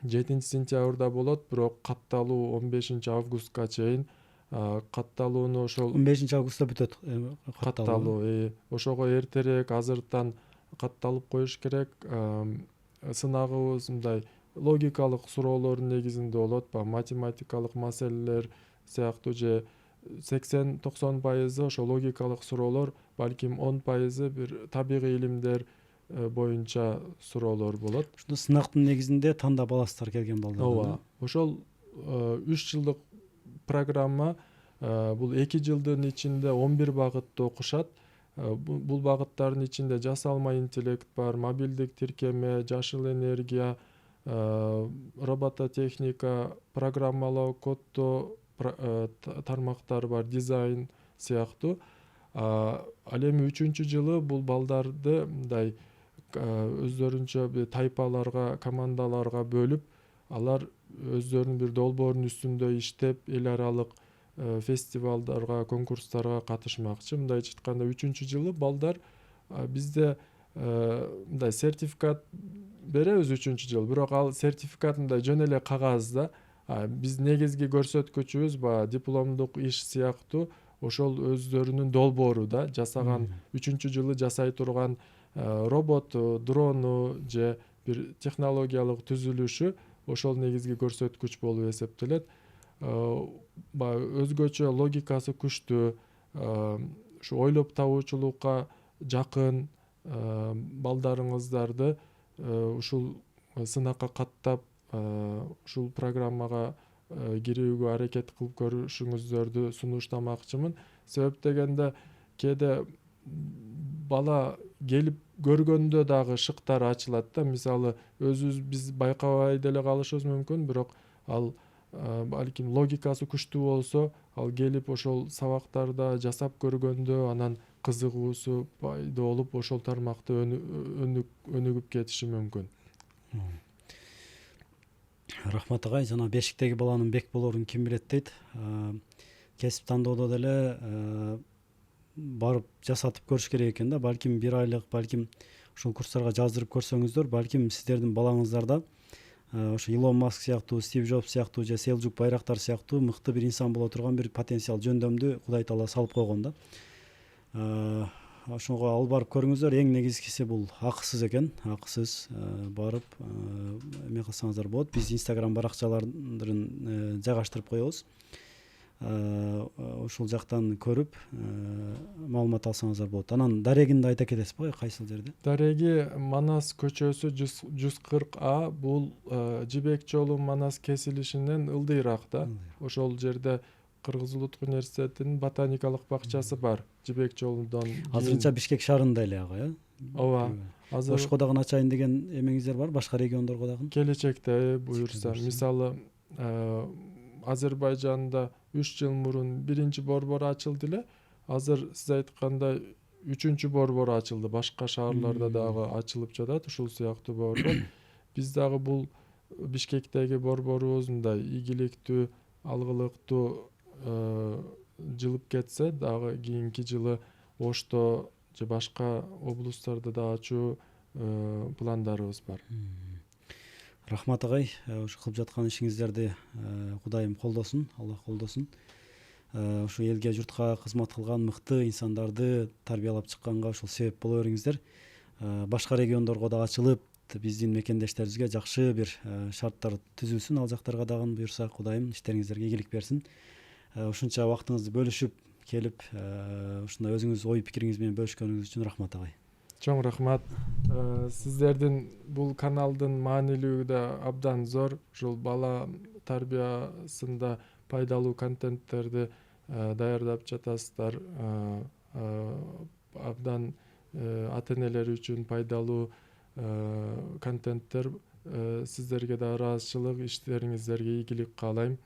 7 сентябрда болот, бирок катталуу 15 августка чейин. Катталууну ошол 15 августта бүтөт катталуу. Ошого эртерээк азыртан катталып коюш керек. Сынагыбыз мындай логикалык суроолордун негизинде болот, математикалык маселелер сыяктуу же 80-90% ошо логикалык суроолор, балким 10% бир табигый илимдер боюнча суроолор болот. Ушул сынактын негизинде тандап аласыздар келген балдарды. Ооба. Ошол 3 жылдык программа бул 2 жылдын ичинде 11 багытты окушат. Бул багыттардын ичинде жасалма интеллект бар, мобилдик тиркеме, жашыл энергия, робототехника, программалоо, коддоо тармактары бар, дизайн сыяктуу. Ал эми 3-чү жылы бул балдарды мындай өздөрүнчө тайпаларга, командаларга бөлүп, алар өздөрүнүн бир долбоордун үстүндө иштеп, эл аралык фестивалдарга, конкурстарга катышмакчы. Мындай айтканда 3-чү жылы балдар бизде мындай сертификат беребиз 3-чү жыл. Бирок ал сертификат мындай жөн эле кагаз да. Биз негизги көрсөткүчүбүз дипломдук иш сыяктуу ошол өздөрүнүн долбоору да, жасаган 3-чү жылы жасай турган роботу, дрону же бир технологиялык түзүлүшү ошол негизги көрсөткүч болуп эсептелет. Өзгөчө логикасы күчтүү, ушу ойлоп табуучулукка жакын балдарыңыздарды ушул сынакка каттап, ушул программага кирүүгө аракет кылып көрүшүңүздөрдү сунуштамакчымын. Себеп дегенде кээде бала келип көргөндө дагы шыктар ачылат да. Мисалы, өзүбүз биз байкабай деле калышыбыз мүмкүн, бирок ал балким логикасы күчтүү болсо, ал келип ошол сабактарда жасап көргөндө анан кызыгуусу пайда болуп, ошол тармакта өнүгүп кетиши мүмкүн. Рахмат агай, жана бешиктеги баланын бек болорун ким билет дейт. Кесип тандоодо деле барып жасатып көрүш керек экен да. Балким 1 айлык, балким ушул курстарга жаздырып көрсөңүздөр, балким сиздердин балаңыздарда ошо Илон Маск сыяктуу, Стив Джобс сыяктуу же Селжук Байрактар сыяктуу мыкты бир инсан боло турган бир потенциал, жөндөмдү Кудай Таала салып койгон да. ошого алып барып көрүңүздөр. Эң негизгиси бул акысыз экен. Акысыз барып эме кылсаңыздар болот. Биз Instagram баракчаларын жайгаштырып коебуз. Ушул жактан көрүп маалымат алсаңыздар болот. Анан дарегин да айта кетесизби, кайсыл жерде? Дареги Манас көчөсү 140А, бул Жибек жолу Манас кесилишинен ылдыйраакта. Ошол жерде Кыргыз Улуттук университетинин ботаникалык бакчасы бар. Жибек жолундан Азырынча Бишкек шаарында эле ага, ооба. Азыр Ошко дагы ачайын деген эмеңиздер бар, башка региондорго дагы? келечекте буюрса, мисалы Азербайжанда 3 жыл мурун биринчи борбору ачылды эле. Азыр сиз айткандай 3-чү борбору ачылды. Башка шаарларда дагы ачылып жатат ушул сыяктуу борбор. Биз дагы бул Бишкектеги борборубуздай ийгиликтүү, алгылыктуу жылып кетсе, дагы кийинки жылы Ошто же башка облустарда да ачуу пландарыбыз бар. Рахмат агай, ушу кылып жаткан ишиңиздерди Кудайым колдосун, Аллах колдосун. Ушу элге, журтка кызмат кылган мыкты инсандарды тарбиялап чыкканга ушул себеп боло бериңиздер. Башка региондорго да ачылып, биздин мекендештерибизге жакшы бир шарттар түзүлсүн. Ал жактарга дагы буюрса, Кудайым иштериңиздерге ийгилик берсин. Ушунча убактыңызды бөлүшүп келип, ушундай өзүңүз ой пикириңиз менен бөлүшкөнүңүз үчүн рахмат агай. Чоң рахмат. Сиздердин бул каналдын маанилүүлүгү да абдан зор. Ушул бала тарбиясында пайдалуу контенттерди даярдап жатасыздар. Абдан ата-энелер үчүн пайдалуу контенттер. Сиздерге да ыраазычылык, иштериңиздерге ийгилик каалайм.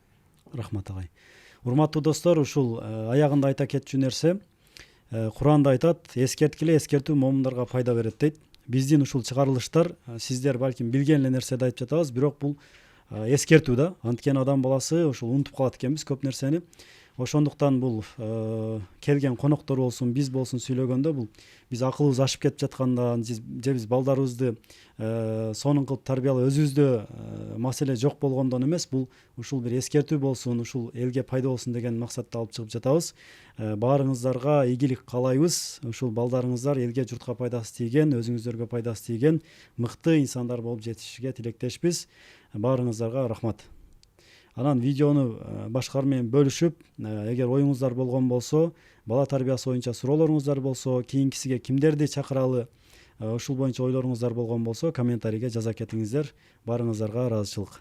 Рахмат агай. Урматтуу достор, ушул аягында айта кетчү нерсе, Куранда айтат, эскерткиле, эскертүү момундарга пайда берет дейт. Биздин ушул чыгарылыштар сиздер балким билген эле нерседи айтып жатабыз, бирок бул эскертүү да. Анткени адам баласы ушул унутуп калат экенбиз көп нерсени. Ошондуктан бул келген коноктор болсун, биз болсун сүйлөгөндө бул биз акылыбыз ашып кетип жатканда же биз балдарыбызды сонун кылып тарбиялап өзүбүздө маселе жок болгондон эмес, бул ушул бир эскертүү болсун, ушул элге пайда болсун деген максатта алып чыгып жатабыз. Баарыңыздарга ийгилик каалайбыз. Ушул балдарыңыздар элге, журтка пайдасы тийген, өзүңүздөргө пайдасы тийген мыкты инсандар болуп жетишишиге тилектешпиз. Баарыңыздарга рахмат. Анан видеону башкалар менен бөлүшүп, эгер оюңуздар болгон болсо, бала тарбиясы боюнча суроолоруңуздар болсо, кийинкисиге кимдерди чакыралы, ушул боюнча ойлоруңуздар болгон болсо, комментарийге жаза кетиңиздер. Баарыңыздарга ыраазычылык.